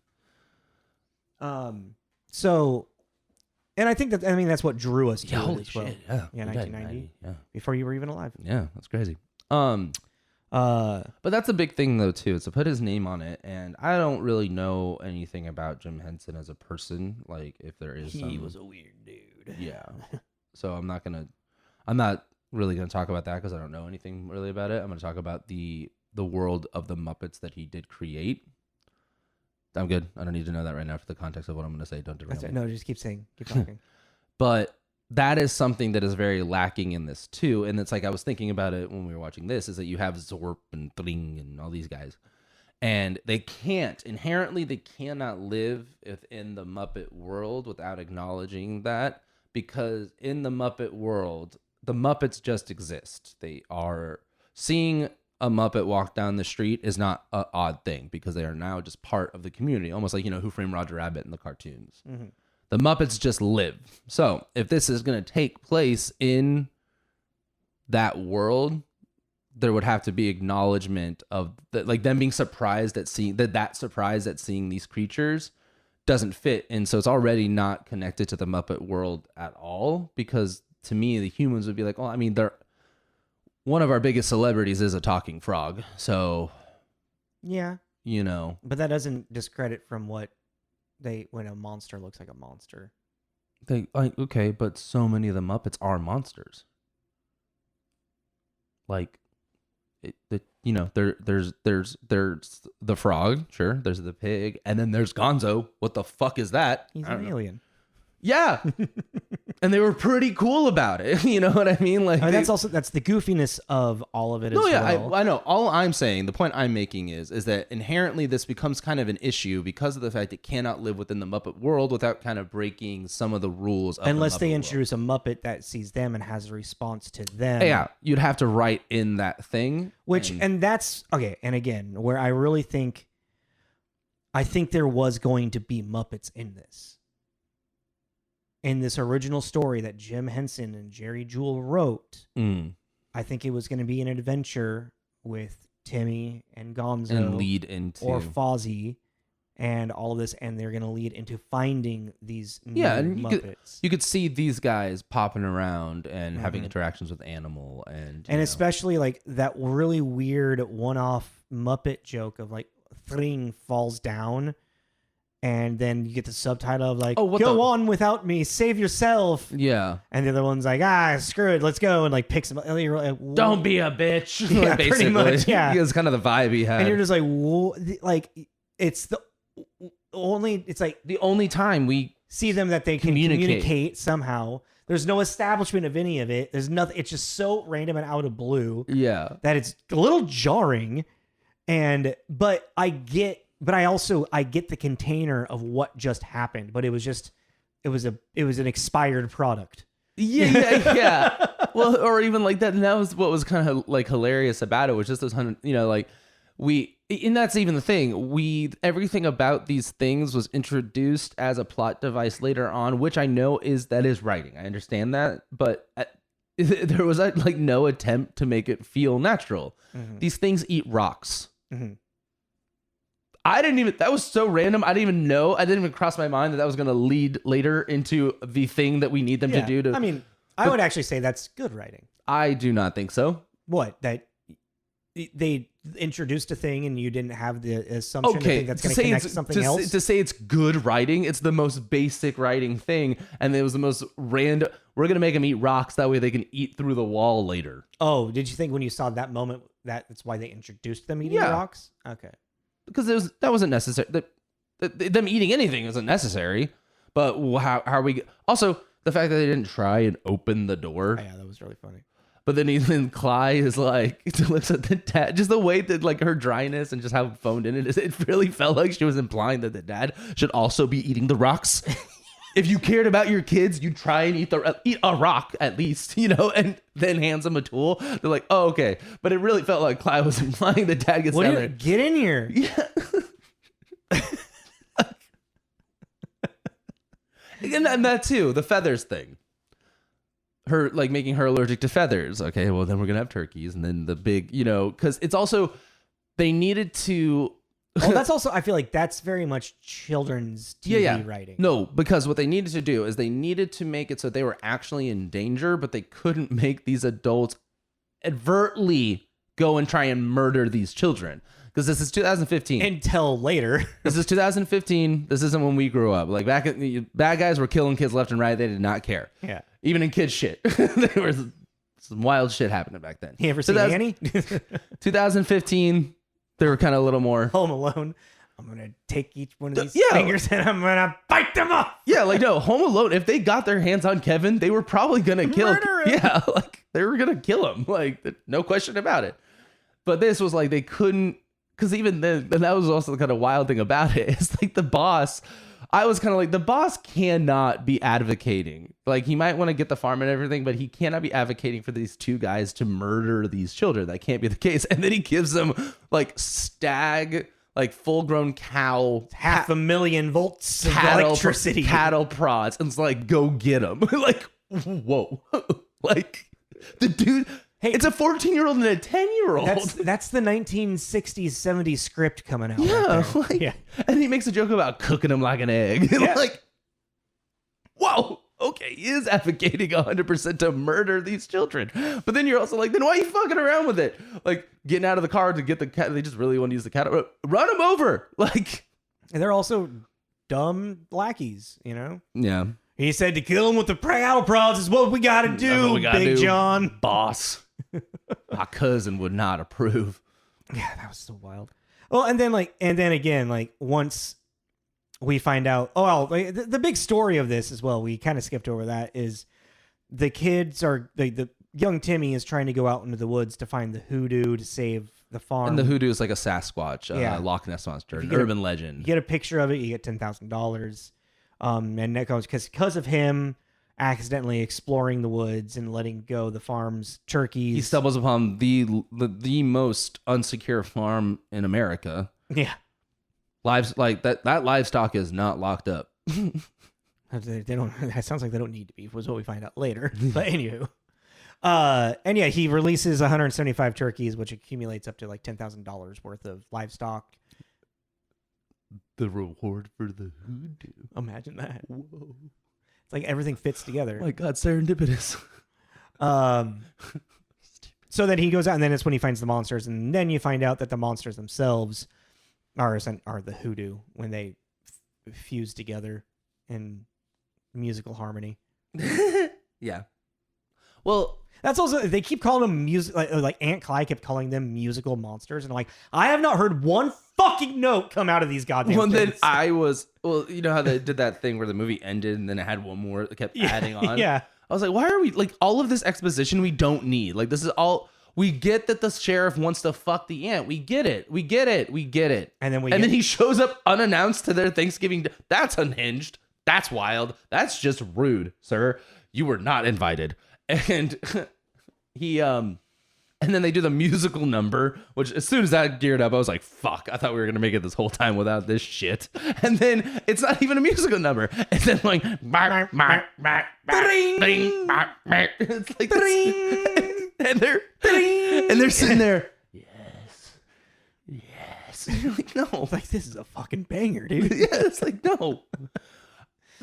S1: So, and I think that's what drew us to it.
S2: Holy
S1: as well.
S2: shit! Yeah,
S1: 1990. Yeah, before you were even alive.
S2: Yeah, that's crazy. But that's a big thing though too. It's to put his name on it, and I don't really know anything about Jim Henson as a person. Like, if there is,
S1: he was a weird dude.
S2: Yeah. So I'm not really gonna talk about that because I don't know anything really about it. I'm gonna talk about the world of the Muppets that he did create. I'm good. I don't need to know that right now for the context of what I'm going to say. Don't derail me.
S1: No, just keep talking.
S2: But that is something that is very lacking in this too. And it's like, I was thinking about it when we were watching this, is that you have Zorp and Thring and all these guys, and they cannot live within the Muppet world without acknowledging that, because in the Muppet world, the Muppets just exist. They are seeing a Muppet walk down the street is not an odd thing, because they are now just part of the community, almost like, Who Framed Roger Rabbit in the cartoons. Mm-hmm. The Muppets just live. So if this is going to take place in that world, there would have to be acknowledgement of like them being surprised at seeing that surprise at seeing these creatures doesn't fit. And so it's already not connected to the Muppet world at all, because to me, the humans would be like, well, I mean, one of our biggest celebrities is a talking frog. So,
S1: yeah, but that doesn't discredit from when a monster looks like a monster.
S2: Okay, but so many of the Muppets are monsters. Like, there's the frog, sure. There's the pig, and then there's Gonzo. What the fuck is that?
S1: He's an alien.
S2: Yeah, and they were pretty cool about it. You know what I mean? Like,
S1: that's the goofiness of all of it.
S2: No,
S1: as
S2: yeah,
S1: well.
S2: I know. All I'm saying, the point I'm making is that inherently this becomes kind of an issue because of the fact it cannot live within the Muppet world without kind of breaking some of the rules.
S1: Unless they introduce a Muppet that sees them and has a response to them.
S2: Yeah, you'd have to write in that thing.
S1: And that's okay. And again, where I really think there was going to be Muppets in this. In this original story that Jim Henson and Jerry Juhl wrote, I think it was going to be an adventure with Timmy and Gonzo
S2: and lead into
S1: or Fozzie and all of this, and they're going to lead into finding these new Muppets.
S2: You could see these guys popping around and having interactions with Animal and
S1: especially like that really weird one-off Muppet joke of like Thring falls down. And then you get the subtitle of like, go on without me, save yourself.
S2: Yeah.
S1: And the other one's like, screw it, let's go. And like picks him up. And you're like,
S2: don't be a bitch.
S1: Yeah,
S2: like,
S1: pretty much. Yeah.
S2: It's kind of the vibe he had.
S1: And you're just like, whoa. Like, it's the only
S2: time we
S1: see them that they can communicate somehow. There's no establishment of any of it. There's nothing. It's just so random and out of blue.
S2: Yeah.
S1: That it's a little jarring. But I get the container of what just happened, but it was an expired product.
S2: Yeah. Well, or even like that. And that was what was kind of like hilarious about it, was just those 100, like and that's even the thing. Everything about these things was introduced as a plot device later on, which I know is writing. I understand that, but there was like no attempt to make it feel natural. Mm-hmm. These things eat rocks. Mm-hmm. That was so random. I didn't even cross my mind that was going to lead later into the thing that we need them to do.
S1: I would actually say that's good writing.
S2: I do not think so.
S1: What? That they introduced a thing and you didn't have the assumption that's going to connect to something else?
S2: To say it's good writing, it's the most basic writing thing. And it was the most random. We're going to make them eat rocks. That way they can eat through the wall later.
S1: Oh, did you think when you saw that moment that's why they introduced them eating rocks? Okay.
S2: Because that wasn't necessary. Them eating anything isn't necessary. But how are we? Also, the fact that they didn't try and open the door.
S1: Oh, yeah, that was really funny.
S2: But then even Cly is like, looks at the dad, just the way that like her dryness and just how phoned in it is. It really felt like she was implying that the dad should also be eating the rocks. If you cared about your kids, you'd try and eat a rock at least, and then hands them a tool. They're like, oh, okay. But it really felt like Clyde was implying the dad gets down there.
S1: Get in here.
S2: Yeah. and that too, the feathers thing. Her like making her allergic to feathers. Okay, well then we're gonna have turkeys, and then the big, because it's also they needed to.
S1: Well, that's also, I feel like that's very much children's TV writing.
S2: No, because what they needed to do is they needed to make it so they were actually in danger, but they couldn't make these adults advertly go and try and murder these children. Because this is 2015.
S1: Until later.
S2: This is 2015. This isn't when we grew up. Like bad guys were killing kids left and right. They did not care.
S1: Yeah.
S2: Even in kids' shit. There was some wild shit happening back then.
S1: You ever seen Annie?
S2: 2015. They were kind of a little more
S1: Home Alone. I'm going to take each one of these fingers and I'm going to bite them off.
S2: Yeah, like, no, Home Alone, if they got their hands on Kevin, they were probably going to kill him. Yeah, like, they were going to kill him. Like, no question about it. But this was like, they couldn't, because even then, and that was also the kind of wild thing about it. It's like the boss, I was kind of like, the boss cannot be advocating. Like, he might want to get the farm and everything, but he cannot be advocating for these two guys to murder these children. That can't be the case. And then he gives them, like, stag, like, full-grown cow.
S1: 500,000 volts of electricity.
S2: Cattle prods. And it's like, go get them. Like, whoa. Like, the dude... Hey, it's a 14-year-old and a 10-year-old.
S1: That's the 1960s, 70s script coming out.
S2: Yeah,
S1: right
S2: like, yeah. And he makes a joke about cooking him like an egg. Yeah. Like, whoa, okay, he is advocating 100% to murder these children. But then you're also like, then why are you fucking around with it? Like, getting out of the car to get the cat. They just really want to use the cat. Run him over. Like,
S1: and they're also dumb lackeys, you know?
S2: Yeah.
S1: He said to kill him with the cattle prods is what we got to do, Big John.
S2: Boss. My cousin would not approve.
S1: Yeah, that was so wild. Well, and then again, like once we find out, the big story of this as well, we kind of skipped over that, is the kids are, the young Timmy is trying to go out into the woods to find the hoodoo to save the farm.
S2: And the hoodoo is like a Sasquatch, Loch Ness monster, an urban legend.
S1: You get a picture of it, you get $10,000. And that goes because of him accidentally exploring the woods and letting go the farm's turkeys.
S2: He stumbles upon the most unsecure farm in America.
S1: Yeah,
S2: Lives like that livestock is not locked up.
S1: they don't. That sounds like they don't need to be. Was what we find out later. But anywho, and yeah, he releases 175 turkeys, which accumulates up to like $10,000 worth of livestock.
S2: The reward for the hoodoo.
S1: Imagine that. Whoa. It's like everything fits together.
S2: Oh my God, serendipitous.
S1: So then he goes out, and then it's when he finds the monsters, and then you find out that the monsters themselves are the hoodoo when they fuse together in musical harmony.
S2: Yeah. Well,
S1: that's also, they keep calling them music, like Aunt Cly kept calling them musical monsters, and I'm like, I have not heard one fucking note come out of these goddamn things.
S2: Then you know how they did that thing where the movie ended and then it had one more that kept adding on?
S1: Yeah.
S2: I was like, why are we, like, all of this exposition we don't need? Like, this is all, we get that the sheriff wants to fuck the aunt. We get it. And then he shows up unannounced to their Thanksgiving. That's unhinged. That's wild. That's just rude, sir. You were not invited. And and then they do the musical number, which as soon as that geared up, I was like, fuck, I thought we were going to make it this whole time without this shit. And then it's not even a musical number. It's then like, it's like this, and they're sitting there. Yes. And you're like, no.
S1: Like, this is a fucking banger, dude.
S2: Yeah, it's like, no.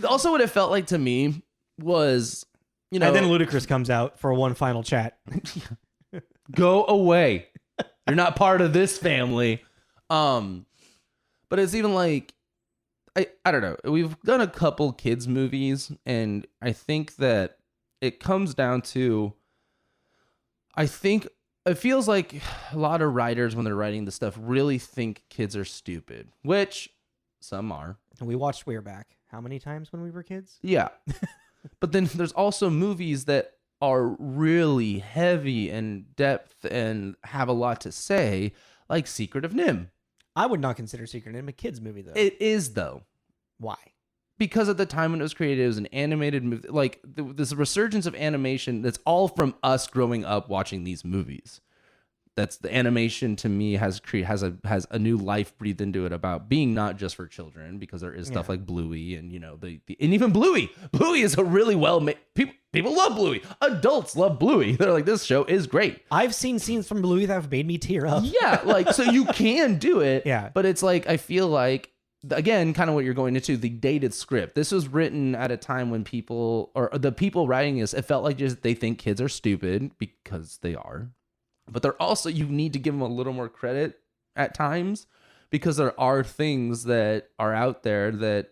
S2: Also, what it felt like to me was, you know.
S1: And then Ludacris comes out for one final chat.
S2: Go away. You're not part of this family. But it's even like, I don't know. We've done a couple kids movies, and I think that it comes down to, I think it feels like a lot of writers, when they're writing this stuff, really think kids are stupid, which some are.
S1: We watched We're Back how many times when we were kids?
S2: Yeah. But then there's also movies that are really heavy and depth and have a lot to say, like Secret of NIMH.
S1: I would not consider Secret of NIMH a kid's movie, though.
S2: It is, though.
S1: Why?
S2: Because at the time when it was created, it was an animated movie. Like, this resurgence of animation, that's all from us growing up watching these movies. That's the animation, to me, has a new life breathed into it about being not just for children, because there is stuff like Bluey and, you know, and even Bluey. Bluey is a really well made, people love Bluey. Adults love Bluey. They're like, this show is great.
S1: I've seen scenes from Bluey that have made me tear up.
S2: Yeah, like, so you can do it.
S1: Yeah.
S2: But it's like, I feel like, again, kind of what you're going into, the dated script. This was written at a time when the people writing this, it felt like just they think kids are stupid, because they are. But they're also, you need to give them a little more credit at times, because there are things that are out there that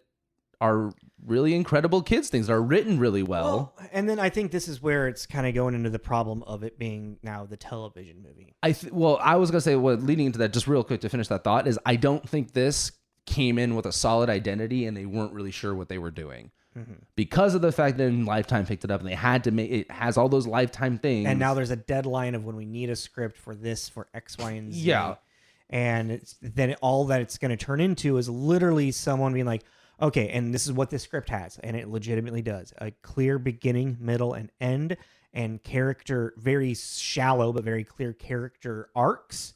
S2: are really incredible kids things that are written really well.
S1: And then I think this is where it's kind of going into the problem of it being now the television movie.
S2: I was going to say, leading into that, just real quick to finish that thought, is I don't think this came in with a solid identity and they weren't really sure what they were doing. Because of the fact that Lifetime picked it up and they had to make it has all those Lifetime things.
S1: And now there's a deadline of when we need a script for this, for X, Y, and Z.
S2: Yeah.
S1: And then all that it's going to turn into is literally someone being like, okay, and this is what this script has. And it legitimately does. A clear beginning, middle, and end, and character, very shallow but very clear character arcs.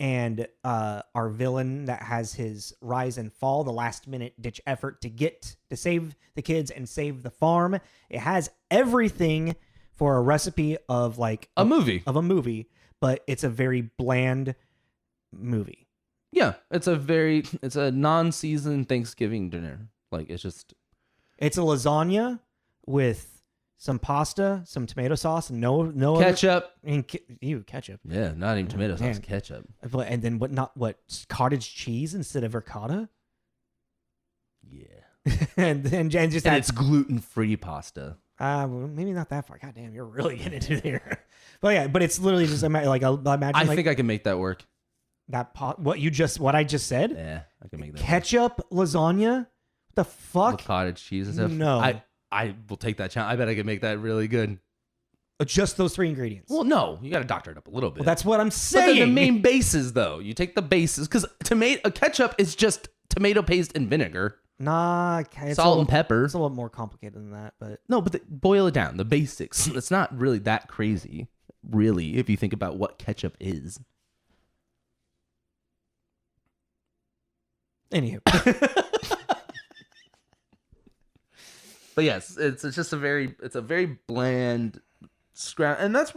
S1: And our villain that has his rise and fall, the last minute ditch effort to save the kids and save the farm. It has everything for a recipe of like
S2: a movie,
S1: but it's a very bland movie.
S2: Yeah, it's a non-season Thanksgiving dinner. Like it's
S1: a lasagna with some pasta, some tomato sauce, and no
S2: ketchup.
S1: Ketchup.
S2: Yeah, not even tomato sauce, ketchup.
S1: And then what cottage cheese instead of ricotta?
S2: Yeah.
S1: and
S2: it's gluten-free pasta.
S1: Maybe not that far. God damn, you're really getting into there. But yeah, but it's literally just like imagine.
S2: I think I can make that work.
S1: What I just said?
S2: Yeah, I can make that.
S1: Ketchup lasagna? What the fuck?
S2: With cottage cheese and stuff.
S1: No.
S2: I will take that challenge. I bet I can make that really good.
S1: Just those 3 ingredients.
S2: Well, no, you got to doctor it up a little bit.
S1: Well, that's what I'm saying.
S2: But the main bases, though, you take the bases because ketchup is just tomato paste and vinegar.
S1: Nah,
S2: salt and pepper.
S1: It's a little more complicated than that, but
S2: no. But boil it down. The basics. It's not really that crazy, really, if you think about what ketchup is.
S1: Anywho.
S2: But yes, it's just a very bland scrap, and that's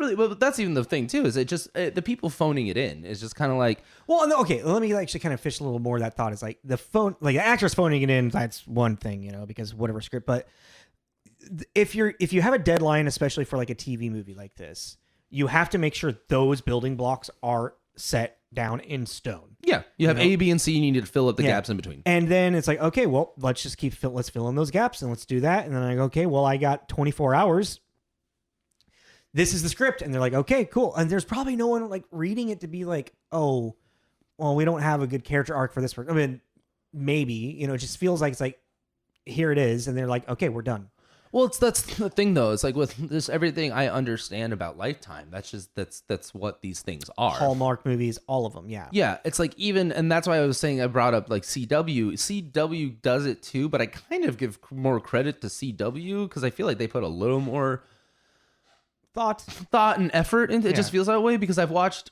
S2: even the thing too. Is it just the people phoning it in is just kind of like,
S1: well, okay, let me actually kind of fish a little more. That thought is like the actress phoning it in. That's one thing, because whatever script. But if you have a deadline, especially for like a TV movie like this, you have to make sure those building blocks are set down in stone.
S2: Yeah, you have A, B, and C. You need to fill up the gaps in between.
S1: And then it's like, okay, well, let's just let's fill in those gaps and let's do that. And then I go, okay, well, I got 24 hours. This is the script. And they're like, okay, cool. And there's probably no one like reading it to be like, oh, well, we don't have a good character arc for this person. I mean, maybe, it just feels like it's like, here it is. And they're like, okay, we're done.
S2: Well, that's the thing though. It's like with this everything I understand about Lifetime. That's what these things are.
S1: Hallmark movies, all of them. Yeah.
S2: Yeah. It's like and that's why I was saying I brought up like CW. CW does it too, but I kind of give more credit to CW because I feel like they put a little more thought and effort into it. Just feels that way because I've watched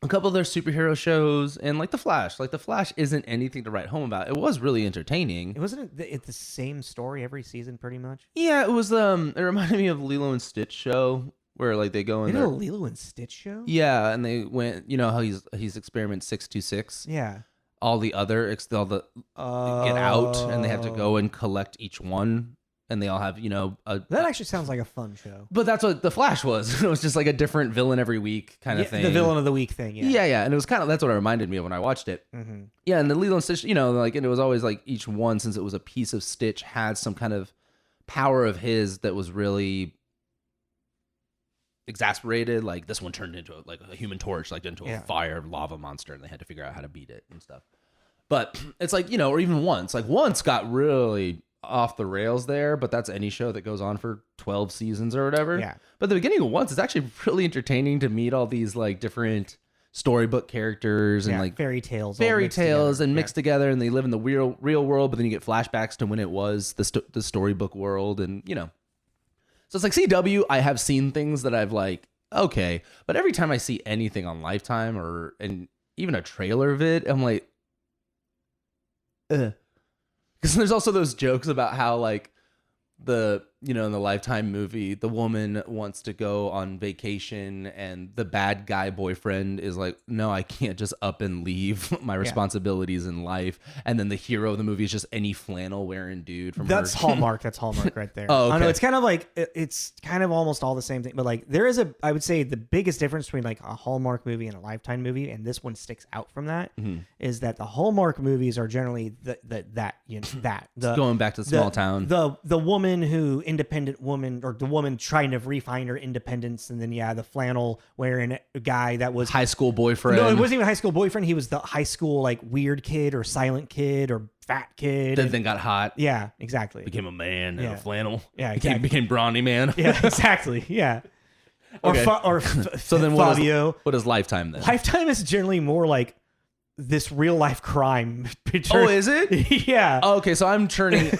S2: a couple of their superhero shows and like The Flash. Like The Flash isn't anything to write home about. It was really entertaining.
S1: Wasn't it the same story every season pretty much?
S2: Yeah, it was. It reminded me of Lilo and Stitch show where like they go in there.
S1: A Lilo and Stitch show?
S2: Yeah, and they went. You know how he's experiment 626.
S1: Yeah.
S2: All the other get out and they have to go and collect each one. And they all have,
S1: that actually sounds like a fun show.
S2: But that's what The Flash was. It was just like a different villain every week kind of thing.
S1: The villain of the week thing, yeah.
S2: Yeah. And it was that's what it reminded me of when I watched it.
S1: Mm-hmm.
S2: Yeah, and the Lilo and Stitch, and it was always like each one, since it was a piece of Stitch, had some kind of power of his that was really exasperated. Like this one turned into a Human Torch, like into a fire lava monster, and they had to figure out how to beat it and stuff. But it's like, or even once got really off the rails there, but that's any show that goes on for 12 seasons or whatever.
S1: Yeah.
S2: But the beginning of Once is actually really entertaining to meet all these like different storybook characters and like
S1: fairy tales
S2: and mixed together, and they live in the real world, but then you get flashbacks to when it was the storybook world, and so it's like CW. I have seen things that I've like, okay, but every time I see anything on Lifetime and even a trailer of it, I'm like, because there's also those jokes about how like in the Lifetime movie, the woman wants to go on vacation and the bad guy boyfriend is like, no, I can't just up and leave my responsibilities in life. And then the hero of the movie is just any flannel wearing dude from
S1: That's Hallmark. That's Hallmark right there.
S2: Oh, okay.
S1: I know, it's kind of like, it's kind of almost all the same thing, but like there is I would say the biggest difference between like a Hallmark movie and a Lifetime movie, and this one sticks out from that, is that the Hallmark movies are generally going back to the small town. The woman who independent woman, or the woman trying to refine her independence, and then the flannel wearing guy that was
S2: high school boyfriend.
S1: No, it wasn't even a high school boyfriend. He was the high school like weird kid or silent kid or fat kid.
S2: Then got hot.
S1: Yeah, exactly.
S2: Became a man in a flannel.
S1: Yeah, exactly.
S2: Became brawny man.
S1: Yeah, exactly. Yeah.
S2: Okay. So then
S1: Fabio.
S2: What is Lifetime then?
S1: Lifetime is generally more like this real life crime picture.
S2: Oh, is it?
S1: Yeah.
S2: Oh, okay, so I'm turning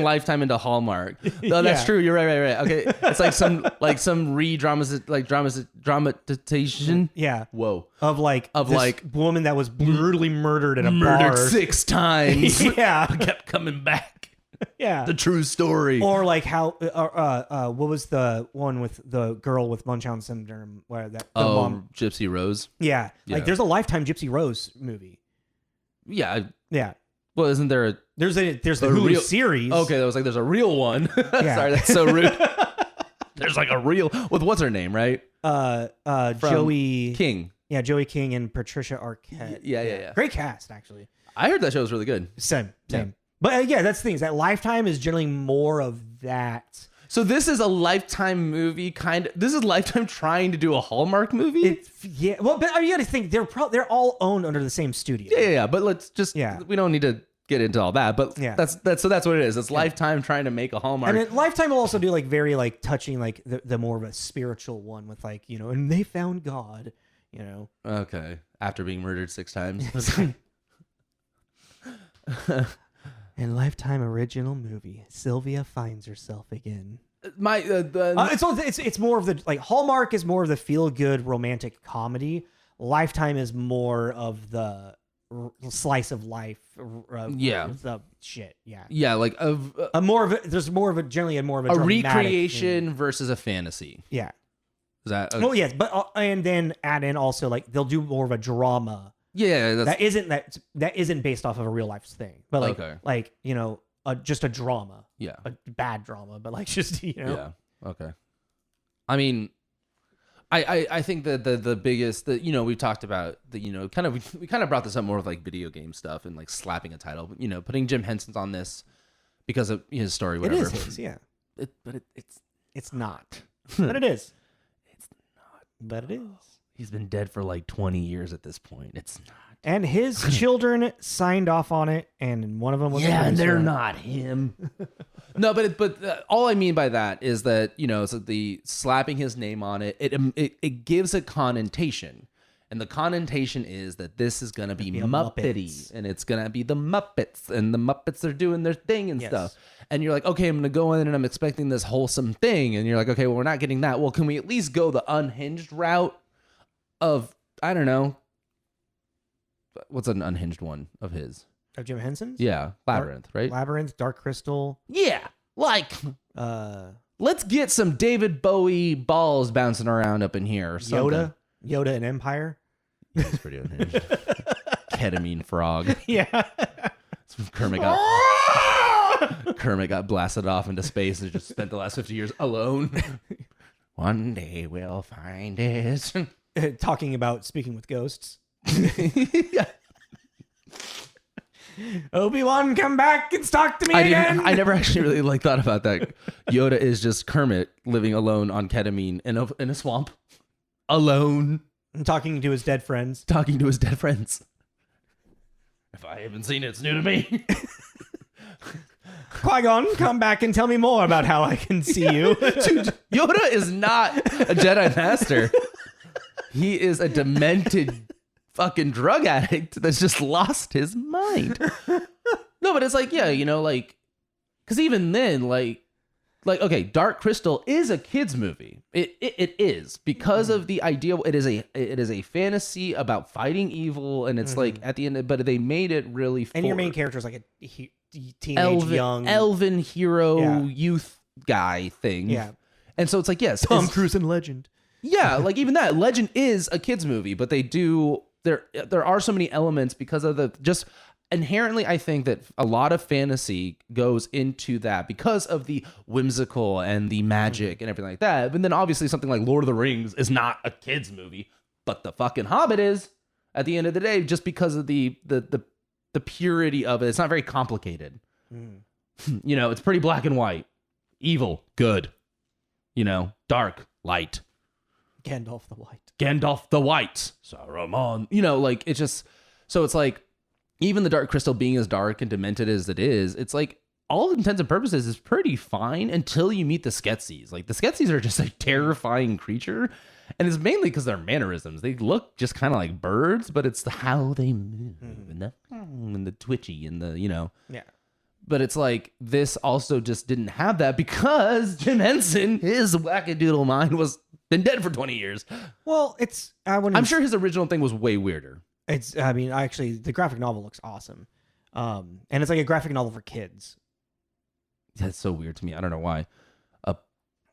S2: Lifetime into Hallmark. No, that's true. You're right. Okay, it's like some dramatization.
S1: Yeah.
S2: Whoa.
S1: Of this woman that was brutally murdered in a bar
S2: 6 times.
S1: Yeah.
S2: Kept coming back.
S1: Yeah.
S2: The true story.
S1: Or like how what was the one with the girl with Munchausen syndrome where the mom
S2: Gypsy Rose.
S1: Yeah. Like there's a Lifetime Gypsy Rose movie.
S2: Yeah.
S1: Yeah.
S2: Well, isn't there a
S1: there's the Hulu
S2: real
S1: series.
S2: Okay, that was like there's a real one.
S1: Yeah.
S2: Sorry, that's so rude. There's like a real with what's her name, right?
S1: Joey
S2: King.
S1: Yeah, Joey King and Patricia Arquette.
S2: Yeah.
S1: Great cast, actually.
S2: I heard that show was really good.
S1: Same.
S2: Yeah.
S1: But that's the thing, is that Lifetime is generally more of that.
S2: So this is a Lifetime movie, this is Lifetime trying to do a Hallmark movie?
S1: Well, but you got to think, they're all owned under the same studio.
S2: Yeah, but let's just, we don't need to get into all that, but that's what it is. It's Lifetime trying to make a Hallmark.
S1: And Lifetime will also do like very like touching, like the more of a spiritual one with like, and they found God,
S2: Okay. After being murdered 6 times.
S1: And Lifetime original movie, Sylvia finds herself again. It's more of the like Hallmark is more of the feel good romantic comedy. Lifetime is more of the slice of life. The shit. Yeah.
S2: Like
S1: there's more of a generally more of a
S2: recreation versus a fantasy.
S1: Yeah.
S2: Is that?
S1: Yes, but and then add in also like they'll do more of a drama.
S2: Yeah,
S1: that isn't based off of a real life thing, but just a drama.
S2: Yeah,
S1: a bad drama, but like just
S2: Yeah. Okay. I mean, I think that the biggest we've talked about we kind of brought this up more with like video game stuff and like slapping a title, putting Jim Henson's on this because of his story. Whatever.
S1: It is his, yeah. It's not, but it is.
S2: It's not,
S1: but it is.
S2: He's been dead for like 20 years at this point. It's not.
S1: And his children signed off on it, and one of them was
S2: and they're not him. No, but all I mean by that is that so the slapping his name on it, it gives a connotation, and the connotation is that this is gonna be Muppety, and it's gonna be the Muppets, and the Muppets are doing their thing and stuff. And you're like, okay, I'm gonna go in and I'm expecting this wholesome thing, and you're like, okay, well, we're not getting that. Well, can we at least go the unhinged route? Of I don't know, what's an unhinged one of his?
S1: Of Jim Henson's?
S2: Yeah, Labyrinth, right?
S1: Labyrinth, Dark Crystal.
S2: Yeah, like let's get some David Bowie balls bouncing around up in here. Or something.
S1: Yoda and Empire.
S2: That's pretty unhinged. Ketamine frog.
S1: Yeah.
S2: Kermit got blasted off into space and just spent the last 50 years alone. One day we'll find it.
S1: Talking about speaking with ghosts. Obi-Wan, come back and talk to me again.
S2: I never actually really thought about that. Yoda is just Kermit living alone on ketamine in a swamp, alone,
S1: and talking to his dead friends.
S2: If I haven't seen it, it's new to me.
S1: Qui-Gon, come back and tell me more about how I can see you.
S2: Dude, Yoda is not a Jedi Master. He is a demented fucking drug addict that's just lost his mind. No, but it's like, because even then, like, okay, Dark Crystal is a kid's movie. It is because of the idea. It is a fantasy about fighting evil, and it's like at the end, but they made it really.
S1: And your main character is like a teenage
S2: elven hero youth guy thing.
S1: Yeah,
S2: and so it's like
S1: Tom Cruise in Legend.
S2: Yeah, like even that Legend is a kids movie, but they do there are so many elements because of the just inherently. I think that a lot of fantasy goes into that because of the whimsical and the magic and everything like that. But then obviously something like Lord of the Rings is not a kids movie, but the fucking Hobbit is at the end of the day, just because of the purity of it. It's not very complicated. It's pretty black and white. evil, good. Dark, light.
S1: Gandalf the White.
S2: Gandalf the White. Saruman. Like, it's just... So it's like, even the Dark Crystal being as dark and demented as it is, it's like, all intents and purposes is pretty fine until you meet the Skeksis. Like, the Skeksis are just a terrifying creature. And it's mainly because their mannerisms. They look just kind of like birds, but it's how they move and the twitchy and the,
S1: Yeah.
S2: But it's like, this also just didn't have that because Jim Henson, his wackadoodle mind, was been dead for 20 years.
S1: Well, I'm
S2: sure his original thing was way weirder.
S1: Actually, the graphic novel looks awesome. And it's like a graphic novel for kids.
S2: That's so weird to me. I don't know why.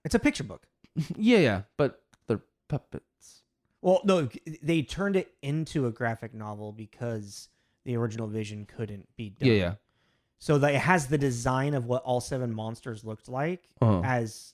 S1: It's a picture book.
S2: Yeah, but they're puppets.
S1: Well, no, they turned it into a graphic novel because the original vision couldn't be done.
S2: Yeah.
S1: So that it has the design of what all 7 monsters looked like, as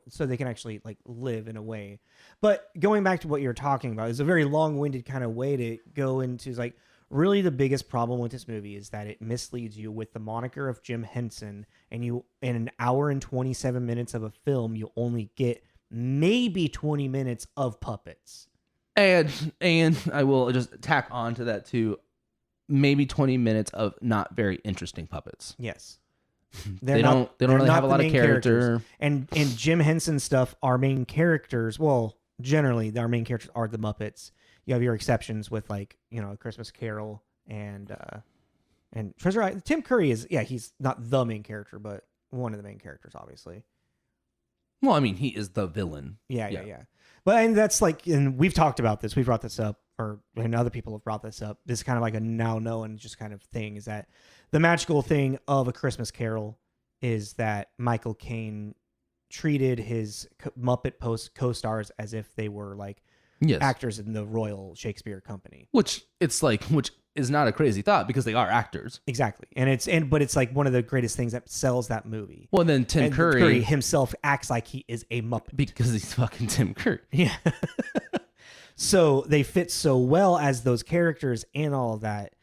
S1: so they can actually like live in a way. But going back to what you're talking about, is a very long-winded kind of way to go into like really the biggest problem with this movie is that it misleads you with the moniker of Jim Henson, and you in an hour and 27 minutes of a film, you only get maybe 20 minutes of puppets.
S2: And I will just tack on to that too. Maybe 20 minutes of not very interesting puppets.
S1: Yes.
S2: They don't really have a lot of character.
S1: And Jim Henson stuff, our main characters, well, generally our main characters are the Muppets. You have your exceptions with like, A Christmas Carol and Treasure Island. Tim Curry he's not the main character, but one of the main characters, obviously.
S2: Well, I mean, he is the villain.
S1: Yeah. But and that's like, and we've talked about this. We've brought this up, and other people have brought this up. This is kind of like a now known just kind of thing is that the magical thing of A Christmas Carol is that Michael Caine treated his Muppet co-stars as if they were like actors in the Royal Shakespeare Company.
S2: Which is not a crazy thought because they are actors.
S1: Exactly. But it's like one of the greatest things that sells that movie.
S2: Well, and then Tim Curry
S1: himself acts like he is a Muppet.
S2: Because he's fucking Tim Curry.
S1: Yeah. So they fit so well as those characters and all of that.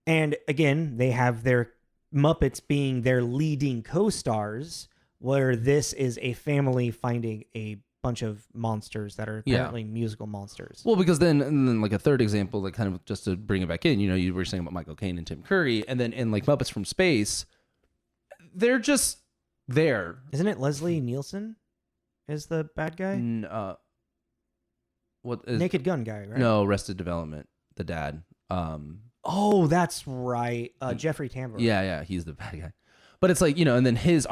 S1: And again, they have their Muppets being their leading co-stars, where this is a family finding a bunch of monsters that are apparently musical monsters.
S2: Well, because then like a third example, like kind of just to bring it back in, you were saying about Michael Caine and Tim Curry, and then in like Muppets from Space, they're just there.
S1: Isn't it Leslie Nielsen is the bad guy?
S2: What is
S1: Naked Gun guy, right?
S2: No, Arrested Development, the dad.
S1: Oh, that's right. Jeffrey Tambor.
S2: Yeah, he's the bad guy. But it's like, and then his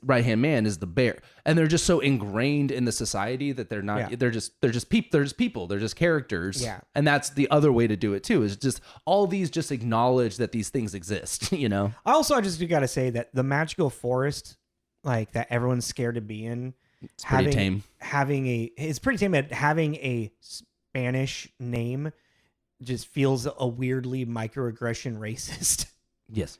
S2: right-hand man is the bear. And they're just so ingrained in the society that they're not, they're just people, they're just characters.
S1: Yeah.
S2: And that's the other way to do it too, is just all these just acknowledge that these things exist, I
S1: just got to say that the magical forest, like that everyone's scared to be in,
S2: it's pretty tame.
S1: It's pretty tame, but having a Spanish name just feels a weirdly microaggression racist.
S2: Yes.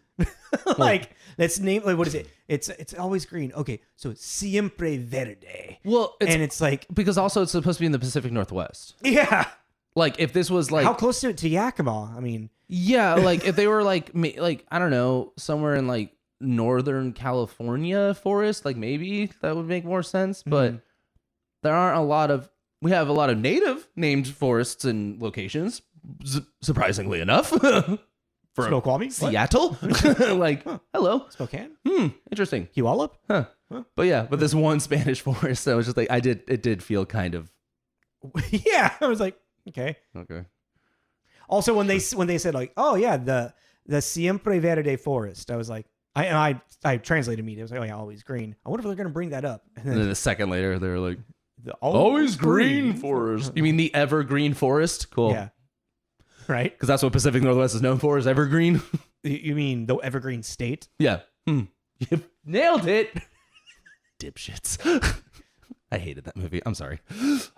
S1: Like let's name, like, what is it? It's always green. Okay, so it's siempre verde.
S2: Well,
S1: it's like,
S2: because also it's supposed to be in the Pacific Northwest.
S1: Yeah.
S2: Like if this was like,
S1: how close to Yakima? I mean,
S2: yeah, like if they were like I don't know, somewhere in like Northern California forest, like maybe that would make more sense. But there aren't a lot of. We have a lot of native named forests and locations, surprisingly enough. For
S1: Snoqualmie?
S2: Seattle? Like, hello.
S1: Spokane?
S2: Interesting.
S1: Puyallup?
S2: Huh. But this one Spanish forest, I was just like, it did feel kind of.
S1: Yeah. I was like, okay. Also, when they said like, oh yeah, the Siempre Verde forest, I was like, I translated immediately. I was like, oh yeah, always green. I wonder if they're going to bring that up.
S2: And then a second later, they were like,
S1: the
S2: always green forest. You mean the evergreen forest? Cool.
S1: Yeah. Right?
S2: Because that's what Pacific Northwest is known for, is evergreen.
S1: You mean the evergreen state?
S2: Yeah. You nailed it. Dipshits. I hated that movie. I'm sorry.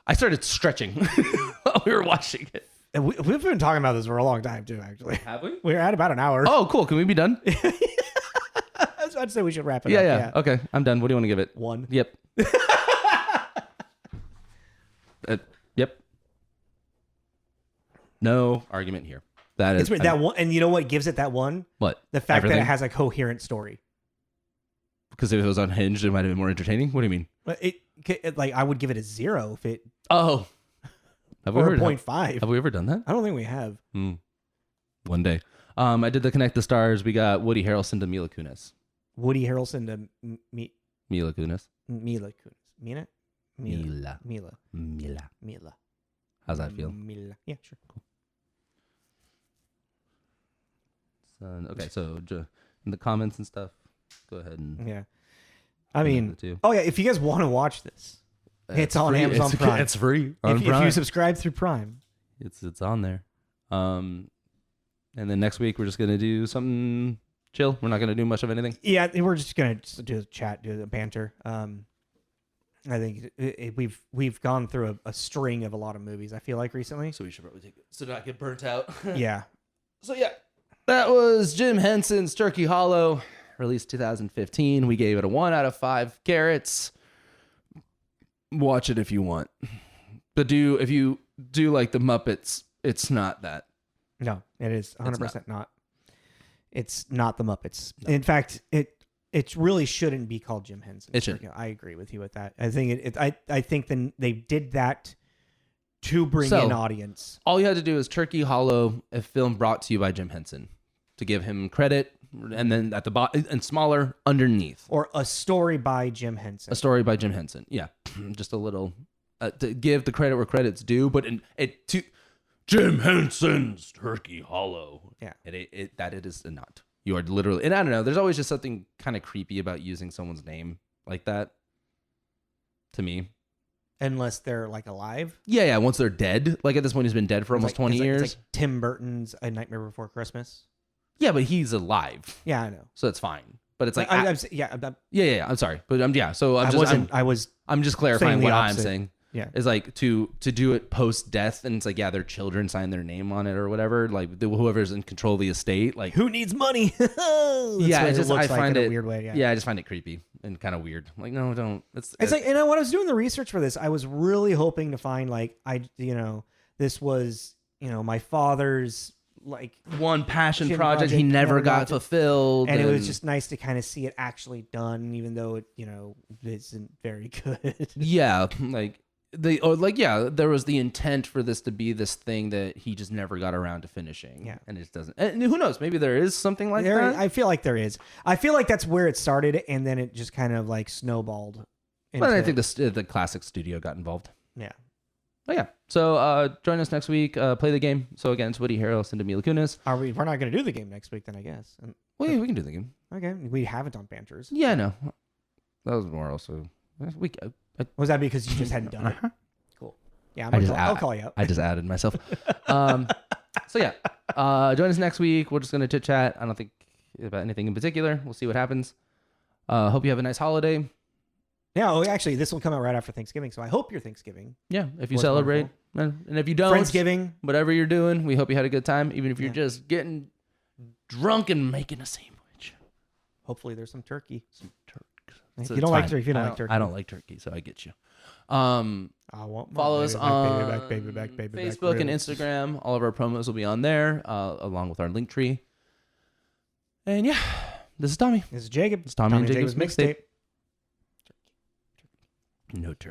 S2: I started stretching while we were watching it.
S1: And we've been talking about this for a long time, too, actually.
S2: Have we?
S1: We're at about an hour.
S2: Oh, cool. Can we be done?
S1: I'd say we should wrap it up.
S2: Yeah. Okay. I'm done. What do you want to give it?
S1: 1.
S2: Yep. Yep. No argument here. That is
S1: that one, and you know what gives it that one?
S2: What?
S1: The fact that it has a coherent story.
S2: Because if it was unhinged, it might have been more entertaining. What do you mean?
S1: But like I would give it a 0 if it.
S2: Oh, have we
S1: or
S2: heard
S1: 0.5.
S2: Have we ever done that?
S1: I don't think we have.
S2: One day. I did the Connect the Stars. We got Woody Harrelson to Mila Kunis.
S1: Woody Harrelson to
S2: Mila Kunis.
S1: Mila Kunis. Mila.
S2: How's that feel?
S1: Mila. Yeah, sure. Cool.
S2: Okay, so in the comments and stuff, go ahead and
S1: yeah. I mean, oh yeah, if you guys want to watch this, it's on
S2: free.
S1: Amazon Prime.
S2: It's free.
S1: If you subscribe through Prime,
S2: it's on there. And then next week we're just gonna do something chill. We're not gonna do much of anything.
S1: Yeah, we're just gonna do a chat, do a banter. I think we've gone through a string of a lot of movies. I feel like recently,
S2: so we should probably take it so not get burnt out.
S1: Yeah.
S2: So yeah, that was Jim Henson's Turkey Hollow, released 2015. We gave it a 1 out of 5 carrots. Watch it if you want, but if you do like the Muppets, it's not that.
S1: No, it is 100% not. It's not the Muppets.
S2: No.
S1: In fact, it really shouldn't be called Jim Henson.
S2: It should.
S1: I agree with you with that. I think I think they did that to bring in audience.
S2: All you had to do is Turkey Hollow, a film brought to you by Jim Henson, to give him credit, and then at the bottom and smaller underneath,
S1: or a story by Jim Henson.
S2: A story by Jim Henson. Yeah, just a little to give the credit where credit's due, but to Jim Henson's Turkey Hollow.
S1: Yeah,
S2: it is not. You are literally, and I don't know. There's always just something kind of creepy about using someone's name like that. To me,
S1: unless they're like alive.
S2: Yeah. Once they're dead, like at this point, he's been dead for almost 20 years.
S1: It's like Tim Burton's A Nightmare Before Christmas.
S2: Yeah, but he's alive.
S1: Yeah, I know.
S2: So that's fine. But it's like,
S1: I'm
S2: sorry, but yeah. So I'm just clarifying what I'm saying.
S1: Yeah,
S2: is like to do it post death, and it's like, yeah, their children sign their name on it or whatever. Like whoever's in control of the estate, like
S1: who needs money?
S2: Yeah, I find it
S1: a weird way.
S2: Yeah, I just find it creepy and kind of weird. Like, no, don't. It's
S1: like, and when I was doing the research for this, I was really hoping to find like this was my father's like
S2: one passion project he never got fulfilled,
S1: and it was just nice to kind of see it actually done, even though it isn't very good.
S2: Yeah, there was the intent for this to be this thing that he just never got around to finishing.
S1: Yeah,
S2: and it doesn't. And who knows? Maybe there is something like that.
S1: I feel like there is. I feel like that's where it started, and then it just kind of like snowballed.
S2: But I think the classic studio got involved.
S1: Yeah.
S2: Oh yeah. So join us next week. Play the game. So again, it's Woody Harrelson to Mila Kunis.
S1: We're not going to do the game next week then, I guess.
S2: Well, yeah, we can do the game.
S1: Okay. We haven't done banters.
S2: Yeah, I know. That was more also.
S1: Was that because you just hadn't done it? Cool. Yeah, I'll call you out.
S2: I just added myself. So yeah, join us next week. We're just going to chit chat. I don't think about anything in particular. We'll see what happens. Hope you have a nice holiday.
S1: Yeah, actually, this will come out right after Thanksgiving, so I hope your Thanksgiving.
S2: Yeah, if you celebrate, and if you don't,
S1: Friendsgiving,
S2: whatever you're doing, we hope you had a good time. Even if you're just getting drunk and making a sandwich.
S1: Hopefully, there's some turkey.
S2: Some turkey.
S1: If you don't like turkey,
S2: I don't like turkey, so I get you. Follow us on Facebook and Instagram. All of our promos will be on there, along with our link tree. And yeah, this is Tommy.
S1: This is Jacob.
S2: It's Tommy and Jacob's mixtape. No turkey.